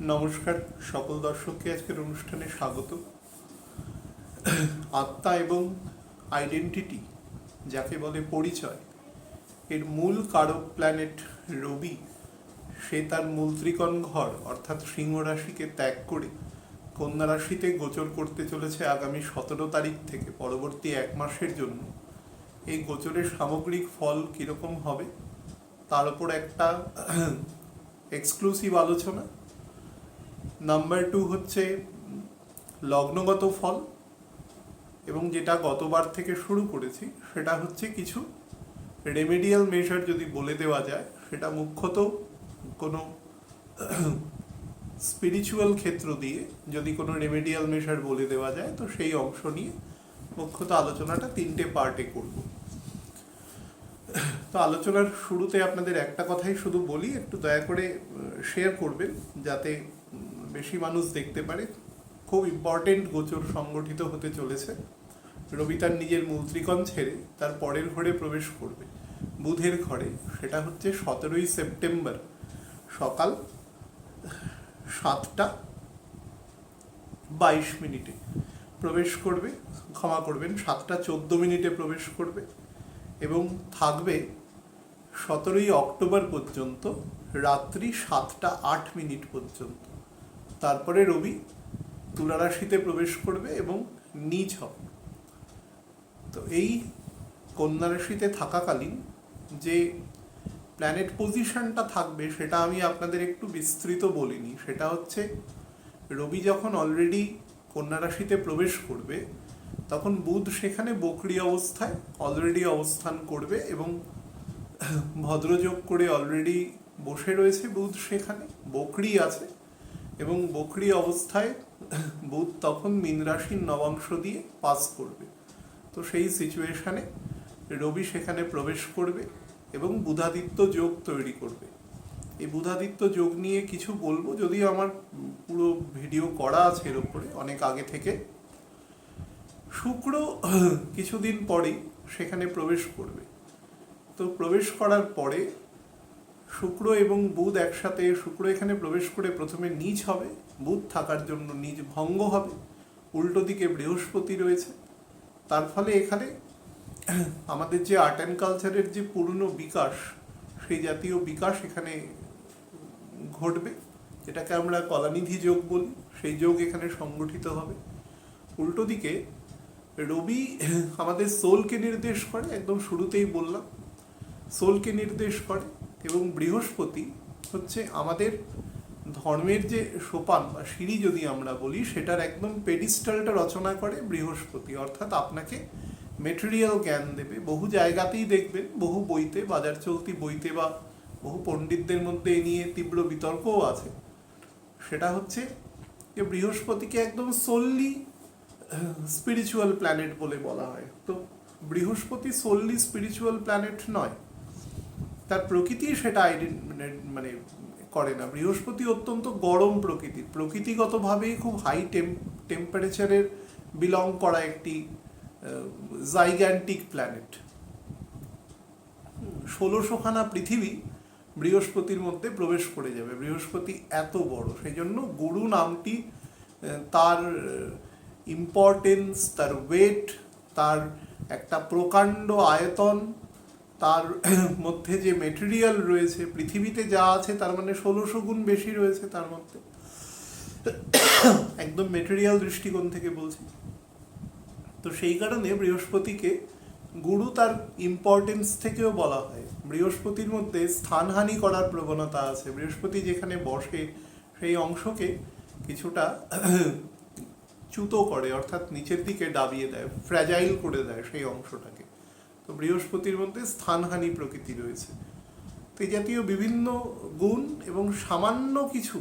নমস্কার সকল দর্শককে আজকের অনুষ্ঠানে স্বাগত। আত্মা এবং আইডেন্টিটি, যাকে বলে পরিচয়, এর মূল কারক প্ল্যানেট রবি, সে তার মূল ত্রিকোণ ঘর অর্থাৎ সিংহ রাশিকে ত্যাগ করে কন্যা রাশিতে গোচর করতে চলেছে আগামী 17 তারিখ থেকে পরবর্তী এক মাসের জন্য। এই গোচরের সামগ্রিক ফল কীরকম হবে তার উপর একটা এক্সক্লুসিভ আলোচনা। নাম্বার 2 হচ্ছে লগ্নগত ফল, এবং যেটা গতবার থেকে শুরু করেছি সেটা হচ্ছে কিছু রেমেডিয়াল মেজার যদি বলে দেওয়া যায়, সেটা মুখ্যত কোনো স্পিরিচুয়াল ক্ষেত্র দিয়ে যদি কোনো রেমেডিয়াল মেজার বলে দেওয়া যায়, তো সেই অংশ নিয়ে মুখ্যত আলোচনাটা 3টে পার্টে করব। তো আলোচনার শুরুতে আপনাদের একটা কথাই শুধু বলি, একটু দয়া করে শেয়ার করবেন যাতে বেশি মানুষ দেখতে পারে। খুব ইম্পর্টেন্ট গোচর সংগঠিত হতে চলেছে। রবি তার নিজের মূল ত্রিকোণ ছেড়ে তার পরের ঘরে প্রবেশ করবে, বুধের ঘরে। সেটা হচ্ছে 17ই সেপ্টেম্বর সকাল 7:22 প্রবেশ করবে। ক্ষমা করবেন, 7:14 প্রবেশ করবে এবং থাকবে 17ই অক্টোবর পর্যন্ত, রাত্রি 7:08 পর্যন্ত। তারপরে রবি তুলা রাশিতে প্রবেশ করবে এবং নীচ হবে। তো এই কন্যা রাশিতে থাকাকালীন যে প্ল্যানেট পজিশনটা থাকবে সেটা আমি আপনাদের একটু বিস্তৃত বলিনি। সেটা হচ্ছে রবি যখন অলরেডি কন্যা রাশিতে প্রবেশ করবে তখন বুধ সেখানে বকরি অবস্থায় অলরেডি অবস্থান করবে এবং ভদ্রযোগ করে অলরেডি বসে রয়েছে বুধ, সেখানে বকরি আছে এবং বকরি অবস্থায় বুধ তখন মীন রাশির নবাংশ দিয়ে পাস করবে। তো সেই সিচুয়েশানে রবি সেখানে প্রবেশ করবে এবং বুধাদিত্য যোগ তৈরি করবে। এই বুধাদিত্য যোগ নিয়ে কিছু বলবো, যদিও আমার পুরো ভিডিও করা আছে এর উপরে অনেক আগে থেকে। শুক্র কিছুদিন পরেই সেখানে প্রবেশ করবে। তো প্রবেশ করার পরে শুক্র এবং বুধ একসাথে, শুক্র এখানে প্রবেশ করে প্রথমে নীচ হবে, বুধ থাকার জন্য নীচ ভঙ্গ হবে, উল্টো দিকে বৃহস্পতি রয়েছে। তার ফলে এখানে আমাদের যে আর্ট অ্যান্ড কালচারের যে পূর্ণ বিকাশ, সেই জাতীয় বিকাশ এখানে ঘটবে, যেটাকে আমরা কলানিধি যোগ বলি, সেই যোগ এখানে সংগঠিত হবে। উল্টো দিকে রবি আমাদের সোলকে নির্দেশ করে, একদম শুরুতেই বললাম সোলকে নির্দেশ করে, এবং বৃহস্পতি হচ্ছে আমাদের ধর্মের যে সোপান বা সিঁড়ি যদি আমরা বলি, সেটার একদম পেডিস্টালটা রচনা করে বৃহস্পতি। অর্থাৎ আপনাকে মেটেরিয়াল জ্ঞান দেবে। বহু জায়গাতেই দেখবেন, বহু বইতে, বাজার চলতি বইতে বা বহু পণ্ডিতদের মধ্যে এ নিয়ে তীব্র বিতর্কও আছে। সেটা হচ্ছে যে বৃহস্পতিকে একদম সোললি স্পিরিচুয়াল প্ল্যানেট বলে বলা হয়। তো বৃহস্পতি সোললি স্পিরিচুয়াল প্ল্যানেট নয়, তার প্রকৃতি সেটা মানে করে না। বৃহস্পতি অত্যন্ত গরম প্রকৃতির, প্রকৃতিগতভাবেই খুব হাই টেম্পারেচারের বিলং করা একটি জাইগ্যান্টিক প্ল্যানেট। 1600খানা পৃথিবী বৃহস্পতির মধ্যে প্রবেশ করে যাবে। বৃহস্পতি এত বড়, সেই জন্য গুরু নামটি তার ইম্পর্টেন্স, তার ওয়েট, তার একটা প্রকাণ্ড আয়তন, তার মধ্যে যে মেটেরিয়াল রয়েছে, পৃথিবীতে যা আছে তার মানে 1600 গুণ বেশি রয়েছে তার মধ্যে, একদম মেটেরিয়াল দৃষ্টিকোণ থেকে বলছি। তো সেই কারণে বৃহস্পতিকে গুরু তার ইম্পর্টেন্স থেকেও বলা হয়। বৃহস্পতির মধ্যে স্থানহানি করার প্রবণতা আছে। বৃহস্পতি যেখানে বসে সেই অংশকে কিছুটা চ্যুত করে, অর্থাৎ নিচের দিকে দাবিয়ে দেয়, ফ্র্যাজাইল করে দেয় সেই অংশটাকে। তো বৃহস্পতির মধ্যে স্থানহানি প্রকৃতি রয়েছে। তো এই জাতীয় বিভিন্ন গুণ এবং সামান্য কিছু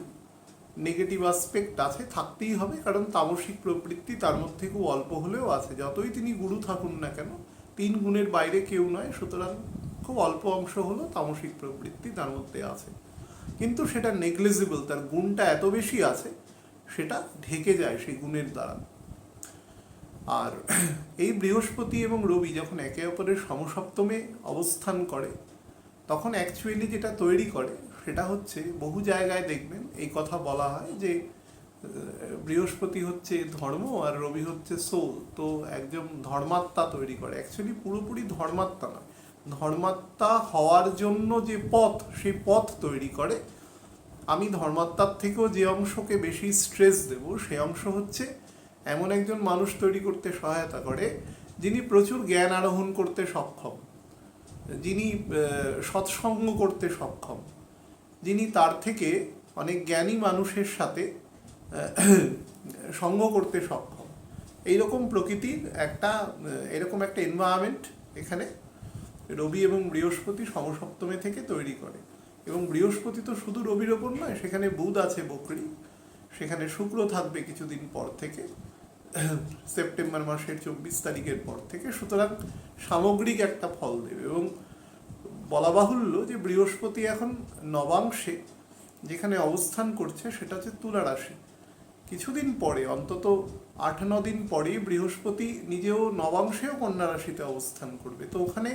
নেগেটিভ অ্যাসপেক্ট আছে, থাকতেই হবে, কারণ তামসিক প্রবৃত্তি তার মধ্যে খুব অল্প হলেও আছে। যতই তিনি গুরু থাকুন না কেন, 3 গুণের বাইরে কেউ নয়, সুতরাং খুব অল্প অংশ হলো তামসিক প্রবৃত্তি তার মধ্যে আছে। কিন্তু সেটা নেগলিজিবল, তার গুণটা এত বেশি আছে সেটা ঢেকে যায় সেই গুণের দ্বারা। আর এই বৃহস্পতি এবং রবি যখন একে অপরের সমসপ্তমে অবস্থান করে, তখন অ্যাকচুয়ালি যেটা তৈরি করে সেটা হচ্ছে বহু জায়গায় দেখবেন এই কথা বলা হয় যে বৃহস্পতি হচ্ছে ধর্ম আর রবি হচ্ছে সোল, তো একজন ধর্মাত্মা তৈরি করে। অ্যাকচুয়ালি পুরোপুরি ধর্মাত্মা নয়, ধর্মাত্মা হওয়ার জন্য যে পথ, সেই পথ তৈরি করে। আমি ধর্মাত্মার থেকেও যে অংশকে বেশি স্ট্রেস দেব সেই অংশ হচ্ছে এমন একজন মানুষ তৈরি করতে সহায়তা করে যিনি প্রচুর জ্ঞান আরোহণ করতে সক্ষম, যিনি সৎসঙ্গ করতে সক্ষম, যিনি তার থেকে অনেক জ্ঞানী মানুষের সাথে সঙ্গ করতে সক্ষম। এইরকম প্রকৃতির এরকম একটা এনভায়রনমেন্ট এখানে রবি এবং বৃহস্পতি সমসপ্তমে থেকে তৈরি করে। এবং বৃহস্পতি তো শুধু রবির ওপর নয়, সেখানে বুধ আছে বকরি, সেখানে শুক্র থাকবে কিছুদিন পর থেকে, সেপ্টেম্বর মাসের 24 তারিখের পর থেকে। সুতরাং সামগ্রিক একটা ফল দেবে। এবং বলা বাহুল্য যে বৃহস্পতি এখন নবাংশে যেখানে অবস্থান করছে সেটা হচ্ছে তুলা রাশি। কিছুদিন পরে, অন্তত 8-9 দিন পরে, বৃহস্পতি নিজেও নবাংশেও কন্যা রাশিতে অবস্থান করবে। তো ওখানে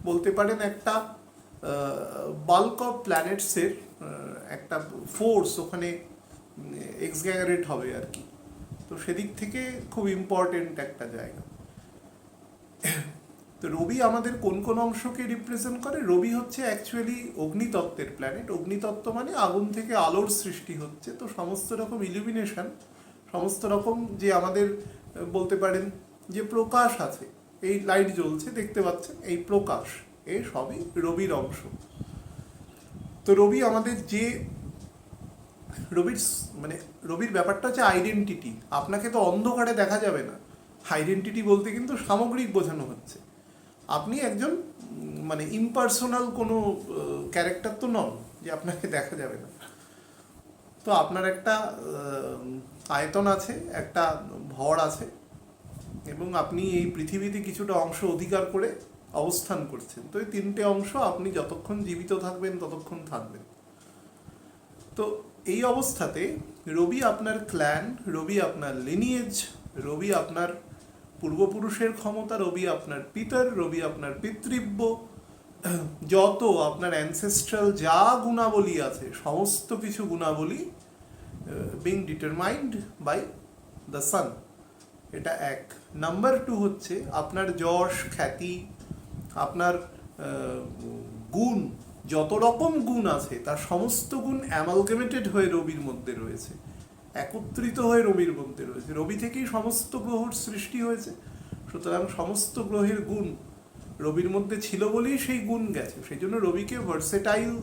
বলতে পারেন একটা বাল্ক অফ প্ল্যানেটসের একটা ফোর্স ওখানে এক্সগ্যাগারেট হবে আর কি। তো সেদিক থেকে খুব ইম্পর্টেন্ট একটা জায়গা। তো রবি আমাদের কোন কোন অংশকে রিপ্রেজেন্ট করে? রবি হচ্ছে অ্যাকচুয়ালি অগ্নিতত্ত্বের প্ল্যানেট। অগ্নিতত্ত্ব মানে আগুন থেকে আলোর সৃষ্টি হচ্ছে। তো সমস্ত রকম ইলুমিনেশন, সমস্ত রকম যে আমাদের বলতে পারেন যে প্রকাশ আছে, এই লাইট জ্বলছে দেখতে পাচ্ছেন, এই প্রকাশ, এই সবই রবির অংশ। তো রবি আমাদের যে রবির ব্যাপারটা হচ্ছে আইডেন্টিটি। আপনাকে তো অন্ধকারে দেখা যাবে না। আইডেন্টিটি বলতে কিন্তু সামগ্রিক বোঝানো হচ্ছে। আপনি একজন ইম্পার্সোনাল কোনো ক্যারেক্টার তো নন যে আপনাকে দেখা যাবে না। তো আপনার একটা আয়তন আছে, একটা ভর আছে, এবং আপনি এই পৃথিবীতে কিছুটা অংশ অধিকার করে অবস্থান করছেন। তো এই 3টে অংশ আপনি যতক্ষণ জীবিত থাকবেন ততক্ষণ থাকবেন। তো এই অবস্থাতে রবি আপনার ক্ল্যান, রবি আপনার লিনিয়েজ, রবি আপনার পূর্বপুরুষের ক্ষমতা, রবি আপনার পিতর, রবি আপনার পিতৃব্য, যত আপনার অ্যানসেস্ট্রাল যা গুণাবলী আছে সমস্ত কিছু গুণাবলী being determined by the sun. এটা এক। নাম্বার 2 হচ্ছে আপনার যশ, খ্যাতি, আপনার গুণ, যত রকম গুণ আছে তার সমস্ত গুণ অ্যামালগামেটেড হয়ে রবির মধ্যে রয়েছে, একত্রিত হয়ে রবির মধ্যে রয়েছে। রবি থেকেই সমস্ত গ্রহর সৃষ্টি হয়েছে। সুতরাং সমস্ত গ্রহের গুণ রবির মধ্যে ছিল বলেই সেই গুণ গেছে। সেই জন্য রবিকে ভার্সেটাইল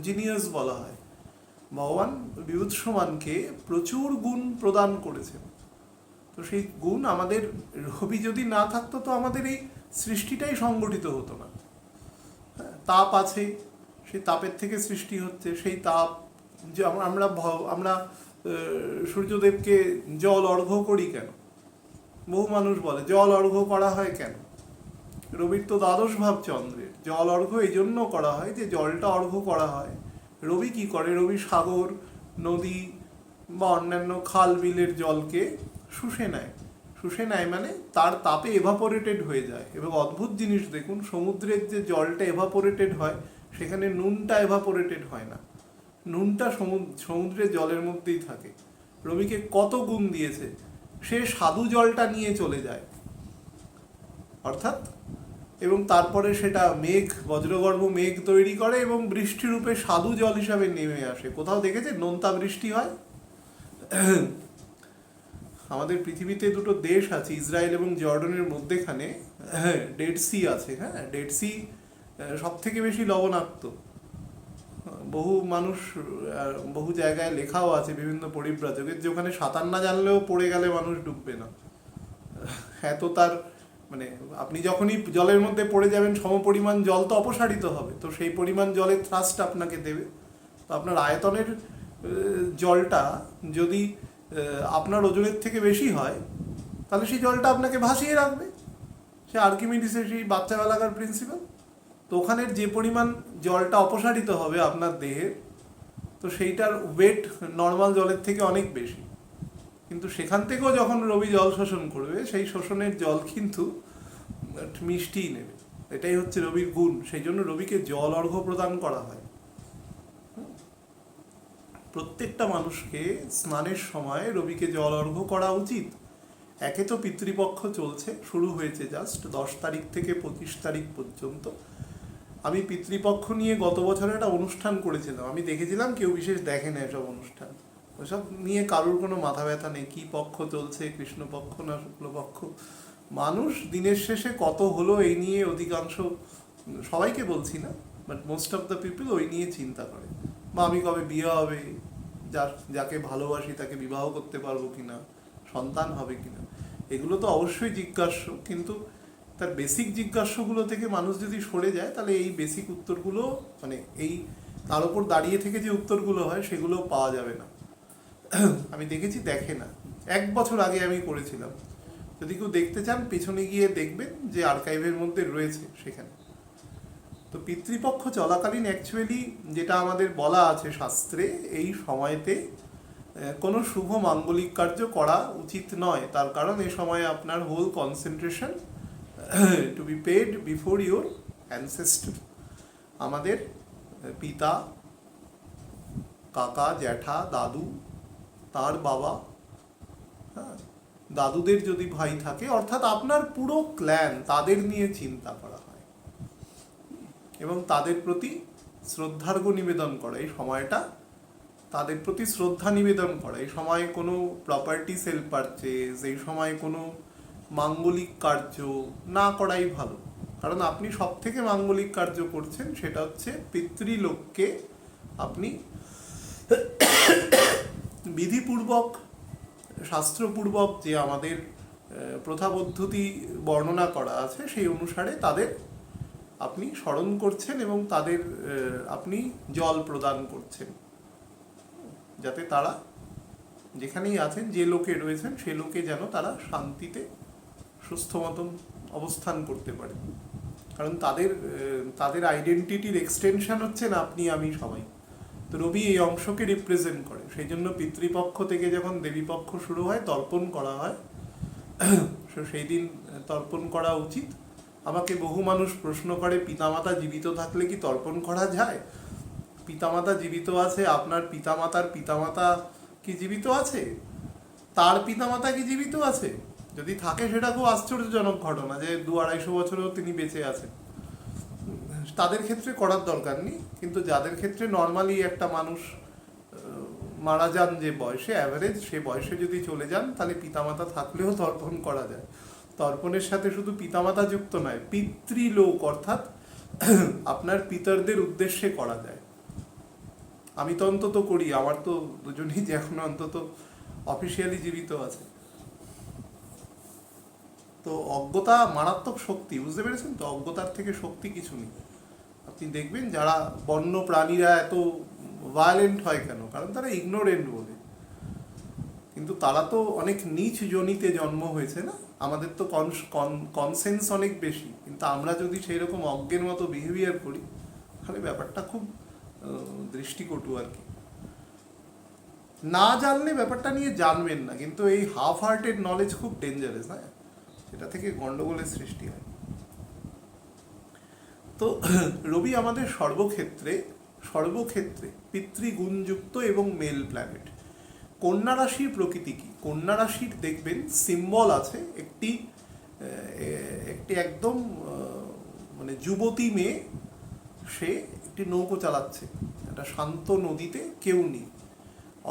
জিনিয়াস বলা হয়। ভগবান বিভূতিষ্মানকে প্রচুর গুণ প্রদান করেছেন। তো সেই গুণ আমাদের, রবি যদি না থাকতো তো আমাদের এই সৃষ্টিটাই সংগঠিত হতো না। তাপ আছে, সেই তাপের থেকে সৃষ্টি হচ্ছে। সেই তাপ যে আমরা সূর্যদেবকে জল অর্ঘ্য করি কেন? বহু মানুষ বলে জল অর্ঘ্য করা হয় কেন? রবির তো দ্বাদশ ভাব চন্দ্রের। জল অর্ঘ্য এই জন্য করা হয় যে জলটা অর্ঘ্য করা হয়। রবি কি করে? রবি সাগর, নদী বা অন্যান্য খাল বিলের জলকে শুষে নেয়। শুষে নেয় মানে তার তাপে এভাপোরেটেড হয়ে যায়। এবং অদ্ভুত জিনিস দেখুন, সমুদ্রের যে জলটা এভাপোরেটেড হয় সেখানে নুনটা এভাপোরেটেড হয় না। নুনটা সমুদ্রের জলের মধ্যেই থাকে। রবিকে কত গুণ দিয়েছে, সে স্বাদু জলটা নিয়ে চলে যায় অর্থাৎ, এবং তারপরে সেটা মেঘ, বজ্রগর্ভ মেঘ তৈরি করে এবং বৃষ্টিরূপে স্বাদু জল হিসাবে নেমে আসে। কোথাও দেখেছে নোনতা বৃষ্টি হয়? আমাদের পৃথিবীতে দুটো দেশ আছে, ইসরায়েল এবং জর্ডনের মধ্যেখানে ডেড সি আছে। হ্যাঁ, ডেড সি সব থেকে বেশি লবণাক্ত। বহু মানুষ, বহু জায়গায় লেখাও আছে বিভিন্ন পরিব্রাজকের যে ওখানে সাঁতার না জানলেও পড়ে গেলে মানুষ ডুববে না। এত তার আপনি যখনই জলের মধ্যে পড়ে যাবেন সমপরিমাণ জল তো অপসারিত হবে, তো সেই পরিমাণ জলের থ্রাস্ট আপনাকে দেবে। তো আপনার আয়তনের জলটা যদি আপনার ওজনের থেকে বেশি হয় তাহলে সেই জলটা আপনাকে ভাসিয়ে রাখবে। সে আর্কিমিডিসের সেই বাচ্চাবেলাকার প্রিন্সিপাল। তো ওখানের যে পরিমাণ জলটা অপসারিত হবে আপনার দেহের, তো সেইটার ওয়েট নর্মাল জলের থেকে অনেক বেশি। কিন্তু সেখান থেকেও যখন রবি জল শোষণ করবে, সেই শোষণের জল কিন্তু মিষ্টিই নেবে। এটাই হচ্ছে রবির গুণ। সেই জন্য রবিকে জল অর্ঘ্য প্রদান করা হয়। প্রত্যেকটা মানুষকে স্নানের সময় রবিকে জল অর্ঘ্য করা উচিত। একে তো পিতৃপক্ষ চলছে, শুরু হয়েছে জাস্ট 10 তারিখ থেকে 25 তারিখ পর্যন্ত। আমি পিতৃপক্ষ নিয়ে গত বছর একটা অনুষ্ঠান করেছিলাম, আমি দেখেছিলাম কেউ বিশেষ দেখে না এসব অনুষ্ঠান, ওসব নিয়ে কারোর কোনো মাথা ব্যথা নেই, কি পক্ষ চলছে, কৃষ্ণপক্ষ না শুক্লপক্ষ। মানুষ দিনের শেষে কত হলো এই নিয়ে অধিকাংশ, সবাইকে বলছি না, but most of the people ওই নিয়ে চিন্তা করে। বা আমি কবে বিয়ে হবে, যাকে ভালোবাসি তাকে বিবাহ করতে পারবো কিনা, সন্তান হবে কিনা, এগুলো তো অবশ্যই জিজ্ঞাস্য, কিন্তু তার বেসিক জিজ্ঞাস্যগুলো থেকে মানুষ যদি সরে যায় তাহলে এই বেসিক উত্তরগুলো, মানে এই তার উপর দাঁড়িয়ে থেকে যে উত্তরগুলো হয় সেগুলো পাওয়া যাবে না। আমি দেখেছি, দেখে না। 1 বছর আগে আমি করেছিলাম, যদি কেউ দেখতে চান পেছনে গিয়ে দেখবেন যে আর্কাইভের মধ্যে রয়েছে সেখানে। তো পিতৃপক্ষ চলাকালীন অ্যাকচুয়ালি যেটা আমাদের বলা আছে শাস্ত্রে, এই সময়তে কোনো শুভ মাঙ্গলিক কার্য করা উচিত নয়। তার কারণ এই সময় আপনার whole concentration to be paid before your ancestor. আমাদের পিতা, কাকা, জ্যাঠা, দাদু, তার বাবা, হ্যাঁ, দাদুদের যদি ভাই থাকে, অর্থাৎ আপনার পুরো ক্ল্যান, তাদের নিয়ে চিন্তা করা হয় এবং তাদের প্রতি শ্রদ্ধার্ঘ্য নিবেদন করা। এই সময়টা তাদের প্রতি শ্রদ্ধা নিবেদন করা। এই সময় কোনো প্রপার্টি সেল পারচেজ, এই সময় কোনো মাঙ্গলিক কার্য না করাই ভালো। কারণ আপনি সব থেকে মাঙ্গলিক কার্য করছেন, সেটা হচ্ছে পিতৃলোককে আপনি বিধিপূর্বক, শাস্ত্রপূর্বক যে আমাদের প্রথা পদ্ধতি বর্ণনা করা আছে সেই অনুসারে তাদের আপনি স্মরণ করছেন এবং তাদের আপনি জল প্রদান করছেন, যাতে তারা যেখানেই আছেন, যে লোকে রয়েছেন, সে লোকে যেন তারা শান্তিতে সুস্থ মতন অবস্থান করতে পারে। কারণ তাদের আইডেন্টিটির এক্সটেনশন হচ্ছেন আপনি, আমি, সবাই। তো রবি এই অংশকে রিপ্রেজেন্ট করে। সেই জন্য পিতৃপক্ষ থেকে যখন দেবীপক্ষ শুরু হয়, তর্পণ করা হয়, সেই দিন তর্পণ করা উচিত। আমাকে বহু মানুষ প্রশ্ন করে, পিতামাতা জীবিত থাকলে কি তর্পণ করা যায়? পিতামাতা জীবিত আছে, আপনার পিতামাতার পিতামাতা কি জীবিত আছে? তার পিতামাতা কি জীবিত আছে? যদি থাকে সেটা খুব আশ্চর্যজনক ঘটনা, যে 200-250 বছরেও তিনি বেঁচে আছেন। তাদের ক্ষেত্রে করার দরকার নেই, কিন্তু যাদের ক্ষেত্রে নর্মালি একটা মানুষ মারা যান যে বয়সে, অ্যাভারেজ সে বয়সে যদি চলে যান, তাহলে পিতামাতা থাকলেও তর্পণ করা যায়। তর্পণের সাথে শুধু পিতামাতা যুক্ত নয়, পিতৃলোক অর্থাৎ আপনার পিতরদের উদ্দেশ্যে করা যায়। আমি তো অন্তত করি, আমার তো দুজনেই যে এখন অন্তত অফিসিয়ালি জীবিত আছে। তো অজ্ঞতা মারাত্মক শক্তি, বুঝতে পেরেছেন তো? অজ্ঞতার থেকে শক্তি কিছু নেই। আপনি দেখবেন যারা বন্য প্রাণীরা এত ভায়োলেন্ট হয় কেন? কারণ তারা ইগনোরেন্ট বলে। কিন্তু তারা তো অনেক নীচ জনিতে জন্ম হয়েছে না? আমাদের তো কনসেন্স অনেক বেশি, কিন্তু আমরা যদি সেই রকম অজ্ঞের মতো বিহেভিয়ার করি, তাহলে ব্যাপারটা খুব দৃষ্টিকটু আর কি। না জানলে ব্যাপারটা নিয়ে জানবেন না, কিন্তু এই হাফ হার্টেড নলেজ খুব ডেঞ্জারাস, হ্যাঁ, সেটা থেকে গন্ডগোলের সৃষ্টি হয়। তো রবি আমাদের সর্বক্ষেত্রে পিতৃগুণযুক্ত এবং মেল প্ল্যানেট। কন্যা রাশির প্রকৃতি কি? কন্যা রাশির দেখবেন সিম্বল আছে একটি একদম মানে যুবতী মেয়ে, সে একটি নৌকো চালাচ্ছে একটা শান্ত নদীতে, কেউ নেই,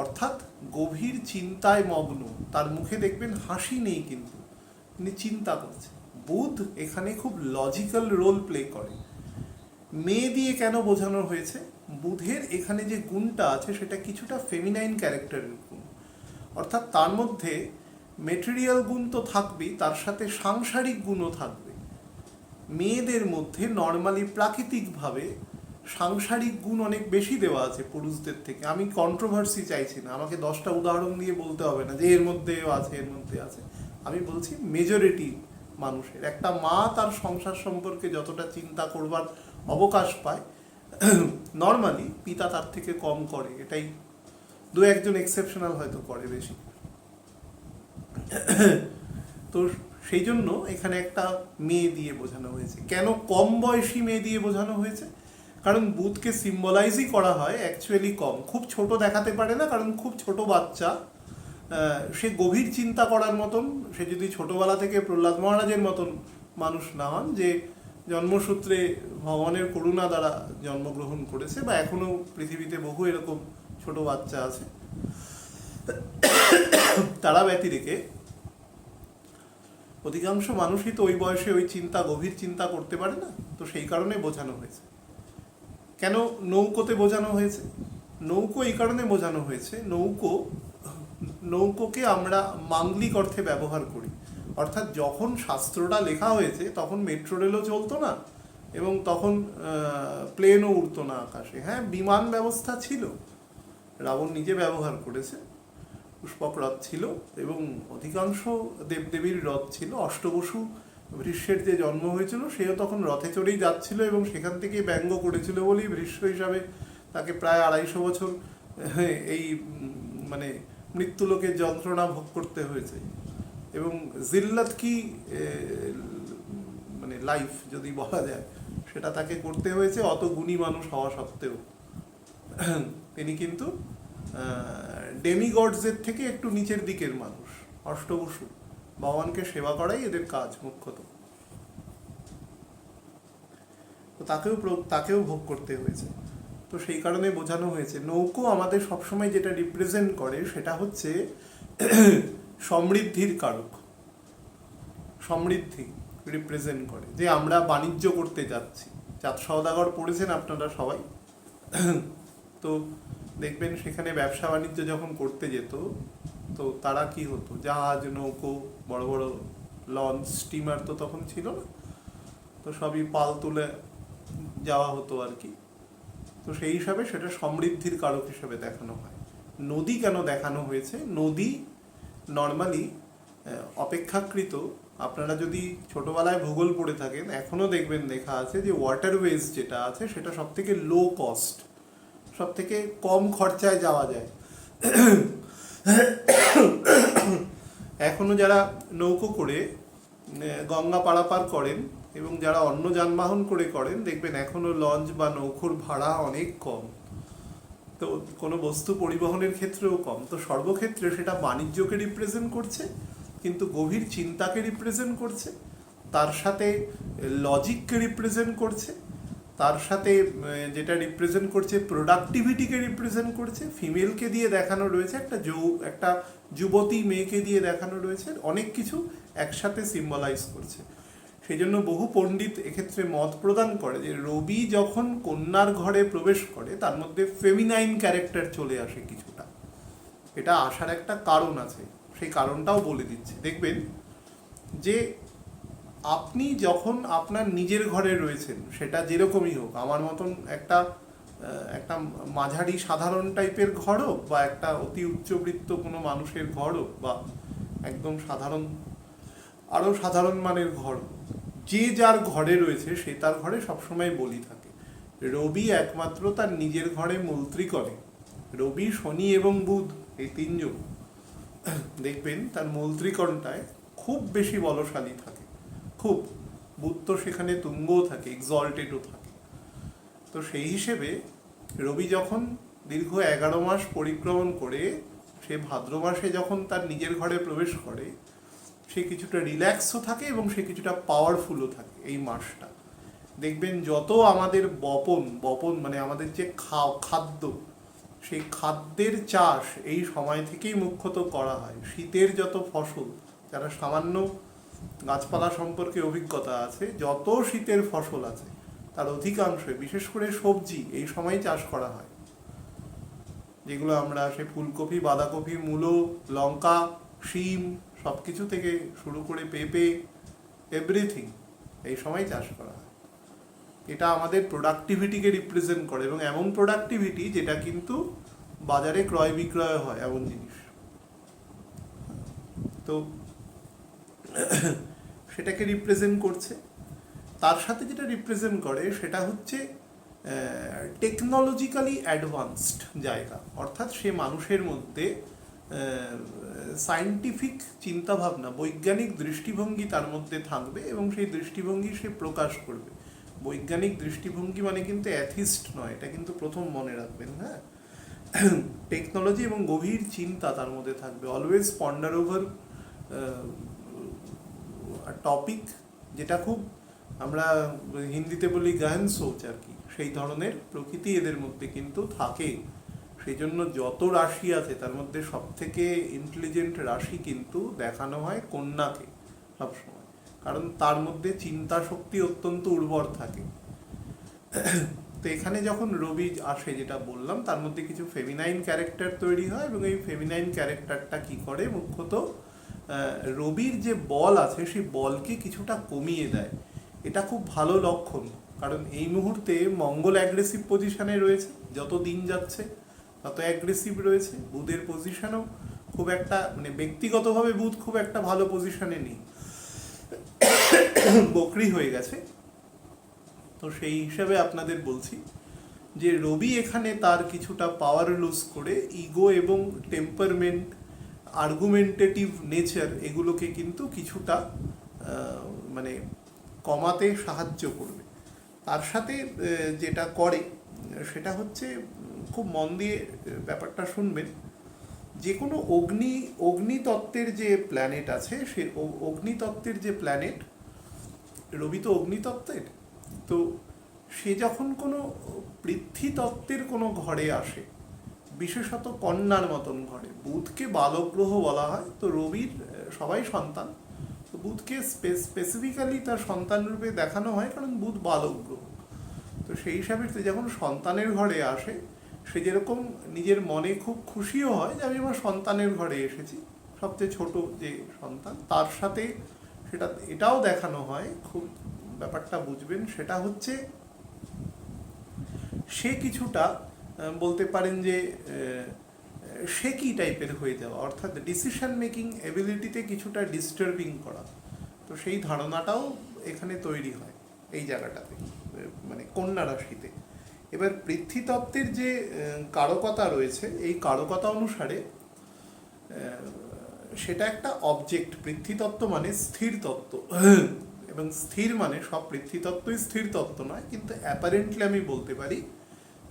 অর্থাৎ গভীর চিন্তায় মগ্ন। তার মুখে দেখবেন হাসি নেই, কিন্তু তিনি চিন্তা করছে। বুধ এখানে খুব লজিক্যাল রোল প্লে করে। মেয়ে দিয়ে কেন বোঝানো হয়েছে? বুধের এখানে যে গুণটা আছে সেটা কিছুটা ফেমিনাইন ক্যারেক্টারের গুণ, অর্থাৎ তার মধ্যে মেটেরিয়াল গুণ তো থাকবেই, তার সাথে সাংসারিক গুণও থাকবে। মেয়েদের মধ্যে নর্মালি প্রাকৃতিকভাবে সাংসারিক গুণ অনেক বেশি দেওয়া আছে পুরুষদের থেকে। আমি কন্ট্রোভার্সি চাইছি না, আমাকে 10টা উদাহরণ দিয়ে বলতে হবে না যে এর মধ্যেও আছে, এর মধ্যে আছে। আমি বলছি মেজরিটি মানুষের। একটা মা তার সংসার সম্পর্কে যতটা চিন্তা করবার অবকাশ পায়, নর্মালি পিতা তার থেকে কম করে। এটাই 2-1 এক্সেপশনাল হয়তো করে বেশি। তো সেই জন্য এখানে একটা মেয়ে দিয়ে বোঝানো হয়েছে। কেন কম বয়সী মেয়ে দিয়ে বোঝানো হয়েছে? কারণ বুধকে সিম্বলাইজই করা হয় অ্যাকচুয়ালি কম, খুব ছোট দেখাতে পারে না, কারণ খুব ছোট বাচ্চা, সে গভীর চিন্তা করার মতন, সে যদি ছোটবেলা থেকে প্রহ্লাদ মহারাজের মতন মানুষ না হন যে জন্মসূত্রে ভগবানের করুণা দ্বারা জন্মগ্রহণ করেছে, বা এখনো পৃথিবীতে বহু এরকম ছোট বাচ্চা আছে, তারা ব্যতিরেকে অধিকাংশ মানুষই তো ওই বয়সে ওই চিন্তা, গভীর চিন্তা করতে পারে না। তো সেই কারণে বোঝানো হয়েছে। কেন নৌকোতে বোঝানো হয়েছে? নৌকো এই কারণে বোঝানো হয়েছে, নৌকোকে আমরা মাঙ্গলিক অর্থে ব্যবহার করি। অর্থাৎ যখন শাস্ত্রটা লেখা হয়েছে তখন মেট্রো রেলও চলতো না, এবং তখন প্লেনও উড়তো না আকাশে। হ্যাঁ, বিমান ব্যবস্থা ছিল, রাবণ নিজে ব্যবহার করেছে, পুষ্পক রথ ছিল, এবং অধিকাংশ দেবদেবীর রথ ছিল। অষ্টবসু ভৃষ্যের যে জন্ম হয়েছিল সেও তখন রথে চড়েই যাচ্ছিল, এবং সেখান থেকে ব্যঙ্গ করেছিল বলেই ভৃষ্য হিসাবে তাকে প্রায় 250 বছর এই মানে মৃত্যুলোকের যন্ত্রণা ভোগ করতে হয়েছে। এবং জিল্লাত কি মানে লাইফ যদি বলা যায়, সেটা তাকে করতে হয়েছে অত গুণী মানুষ হওয়া সত্ত্বেও। তিনি কিন্তু ডেমিগডসের থেকে একটু নিচের দিকের মানুষ, অষ্টবসু, ভগবানকে সেবা করাই এদের কাজ মুখ্যত। তো তাকেও ভোগ করতে হয়েছে। তো সেই কারণে বোঝানো হয়েছে। নৌকো আমাদের সবসময় যেটা রিপ্রেজেন্ট করে সেটা হচ্ছে সমৃদ্ধির কারক, সমৃদ্ধি রিপ্রেজেন্ট করে, যে আমরা বাণিজ্য করতে যাচ্ছি। চাঁদ সওদাগর পড়েছেন আপনারা সবাই, তো দেখবেন সেখানে ব্যবসা বাণিজ্য যখন করতে যেত, তো তারা কি হতো, জাহাজ, নৌকো, বড় বড় লঞ্চ, স্টিমার তো তখন ছিল না, তো সবই পাল তুলে যাওয়া হতো আর কি। তো সেই হিসাবে সেটা সমৃদ্ধির কারক হিসেবে দেখানো হয়। নদী কেন দেখানো হয়েছে? নদী নর্মালি অপেক্ষাকৃত, আপনারা যদি ছোটবেলায় ভূগোল পড়ে থাকেন এখনো দেখবেন লেখা আছে যে ওয়াটারওয়েজ যেটা আছে সেটা সব থেকে লো কস্ট, সব থেকে কম খরচায় যাওয়া যায়। এখনো যারা নৌকো করে গঙ্গা পারাপার করেন এবং যারা অন্য যানবাহন করে করেন, দেখবেন এখনো লঞ্চ বা নৌকোর ভাড়া অনেক কম, তো কোনো বস্তু পরিবহনের ক্ষেত্রেও কম। তো সর্বক্ষেত্রে সেটা বাণিজ্যকে রিপ্রেজেন্ট করছে, কিন্তু গভীর চিন্তাকে রিপ্রেজেন্ট করছে, তার সাথে লজিককে রিপ্রেজেন্ট করছে, তার সাথে যেটা রিপ্রেজেন্ট করছে প্রোডাক্টিভিটিকে রিপ্রেজেন্ট করছে। ফিমেলকে দিয়ে দেখানো রয়েছে, একটা যুবতী মেয়েকে দিয়ে দেখানো রয়েছে, অনেক কিছু একসাথে সিম্বলাইজ করছে। সেই জন্য বহু পণ্ডিত এক্ষেত্রে মত প্রদান করে যে রবি যখন কন্যার ঘরে প্রবেশ করে তার মধ্যে ফেমিনাইন ক্যারেক্টার চলে আসে কিছুটা। এটা আসার একটা কারণ আছে, সেই কারণটাও বলে দিচ্ছি। দেখবেন যে আপনি যখন আপনার নিজের ঘরে রয়েছেন, সেটা যেরকমই হোক, আমার মতন একটা মাঝারি সাধারণ টাইপের ঘর হোক, বা একটা অতি উচ্চবৃত্ত কোনো মানুষের ঘর হোক, বা একদম সাধারণ আরও সাধারণ মানের ঘর, যে যার ঘরে রয়েছে সে তার ঘরে সবসময় বলি থাকে। রবি একমাত্র তার নিজের ঘরে মৈত্রী করে। রবি, শনি এবং বুধ, এই তিনজন দেখবেন তার মৈত্রীকরণটায় খুব বেশি বলশালী থাকে, খুব। বুধ তো সেখানে তুঙ্গও থাকে, এক্সল্টেডও থাকে। তো সেই হিসেবে রবি যখন দীর্ঘ 11 মাস পরিক্রমণ করে সে ভাদ্র মাসে যখন তার নিজের ঘরে প্রবেশ করে, সে কিছুটা রিল্যাক্সও থাকে এবং সে কিছুটা পাওয়ারফুলও থাকে। এই মাসটা দেখবেন যত আমাদের বপন মানে আমাদের যে খাদ্য, সেই খাদ্যের চাষ এই সময় থেকেই মুখ্যত করা হয়। শীতের যত ফসল, যারা সামান্য গাছপালা সম্পর্কে অভিজ্ঞতা আছে, যত শীতের ফসল আছে তার অধিকাংশই, বিশেষ করে সবজি, এই সময় চাষ করা হয়। যেগুলো আমরা সে ফুলকপি, বাঁধাকপি, মূলো, লঙ্কা, শিম, সব কিছু থেকে শুরু করে পেঁপে, এভরিথিং এই সময় চাষ করা হয়। এটা আমাদের প্রোডাক্টিভিটিকে রিপ্রেজেন্ট করে, এবং এমন প্রোডাক্টিভিটি যেটা কিন্তু বাজারে ক্রয় বিক্রয় হয়, এমন জিনিস। তো সেটাকে রিপ্রেজেন্ট করছে। তার সাথে যেটা রিপ্রেজেন্ট করে সেটা হচ্ছে টেকনোলজিক্যালি অ্যাডভান্সড জায়গা, অর্থাৎ সে মানুষের মধ্যে সায়েন্টিফিক চিন্তাভাবনা, বৈজ্ঞানিক দৃষ্টিভঙ্গি তার মধ্যে থাকবে, এবং সেই দৃষ্টিভঙ্গি সে প্রকাশ করবে। বৈজ্ঞানিক দৃষ্টিভঙ্গি মানে কিন্তু অ্যাথিস্ট নয়, এটা কিন্তু প্রথম মনে রাখবেন। হ্যাঁ, টেকনোলজি এবং গভীর চিন্তা তার মধ্যে থাকবে, অলওয়েজ পন্ডার ওভার টপিক, যেটা খুব আমরা হিন্দিতে বলি গহন সোচ আর কি, সেই ধরনের প্রকৃতি এদের মধ্যে কিন্তু থাকে। সেই জন্য যত রাশি আছে তার মধ্যে সব থেকে ইন্টেলিজেন্ট রাশি কিন্তু দেখানো হয় কন্যাকে সবসময়, কারণ তার মধ্যে চিন্তা শক্তি অত্যন্ত উর্বর থাকে। তো এখানে যখন রবি আসে, যেটা বললাম, তার মধ্যে কিছু ফেমিনাইন ক্যারেক্টার তৈরি হয়, এবং এই ফেমিনাইন ক্যারেক্টারটা কি করে, মুখ্যত রবির যে বল আছে সেই বলকে কিছুটা কমিয়ে দেয়। এটা খুব ভালো লক্ষণ, কারণ এই মুহূর্তে মঙ্গল অ্যাগ্রেসিভ পজিশনে রয়েছে, যত দিন যাচ্ছে তত অ্যাগ্রেসিভ রয়েছে। বুধের পজিশনও খুব একটা, মানে ব্যক্তিগতভাবে বুধ খুব একটা ভালো পজিশনে নেই, বকরি হয়ে গেছে। তো সেই হিসাবে আপনাদের বলছি যে রবি এখানে তার কিছুটা পাওয়ার লুজ করে ইগো এবং টেম্পারমেন্ট, আর্গুমেন্টেটিভ নেচার, এগুলোকে কিন্তু কিছুটা মানে কমাতে সাহায্য করবে। তার সাথে যেটা করে সেটা হচ্ছে, খুব মন দিয়ে ব্যাপারটা শুনবেন, যে কোনো অগ্নিতত্ত্বের যে প্ল্যানেট আছে, সে অগ্নিতত্ত্বের যে প্ল্যানেট, রবি তো অগ্নিতত্ত্বের, তো সে যখন কোনো পৃথ্বীতত্ত্বের কোনো ঘরে আসে, বিশেষত কন্যার মতন ঘরে, বুধকে বালক গ্রহ বলা হয়, তো রবির সবাই সন্তান, তো বুধকে স্পেসিফিক্যালি তার সন্তান রূপে দেখানো হয়, কারণ বুধ বালক গ্রহ। তো সেই হিসাবে সে যখন সন্তানের ঘরে আসে, সে যেরকম নিজের মনে খুব খুশিও হয় যে আমি আমার সন্তানের ঘরে এসেছি, সবচেয়ে ছোট যে সন্তান, তার সাথে সেটা এটাও দেখানো হয়, খুব ব্যাপারটা বুঝবেন, সেটা হচ্ছে সে কিছুটা বলতে পারেন যে সে কি টাইপের হয়ে যাওয়া, অর্থাৎ ডিসিশন মেকিং এবিলিটিতে কিছুটা ডিস্টার্বিং করা। তো সেই ধারণাটাও এখানে তৈরি হয় এই জায়গাটাতে, মানে কন্যা রাশিতে। এবার পৃথ্বীতত্ত্বের যে কারকতা রয়েছে, এই কারকতা অনুসারে সেটা একটা অবজেক্ট। পৃথ্বীতত্ত্ব মানে স্থির তত্ত্ব, এবং স্থির মানে সব পৃথ্বীতত্ত্বই স্থির তত্ত্ব নয়, কিন্তু অ্যাপারেন্টলি আমি বলতে পারি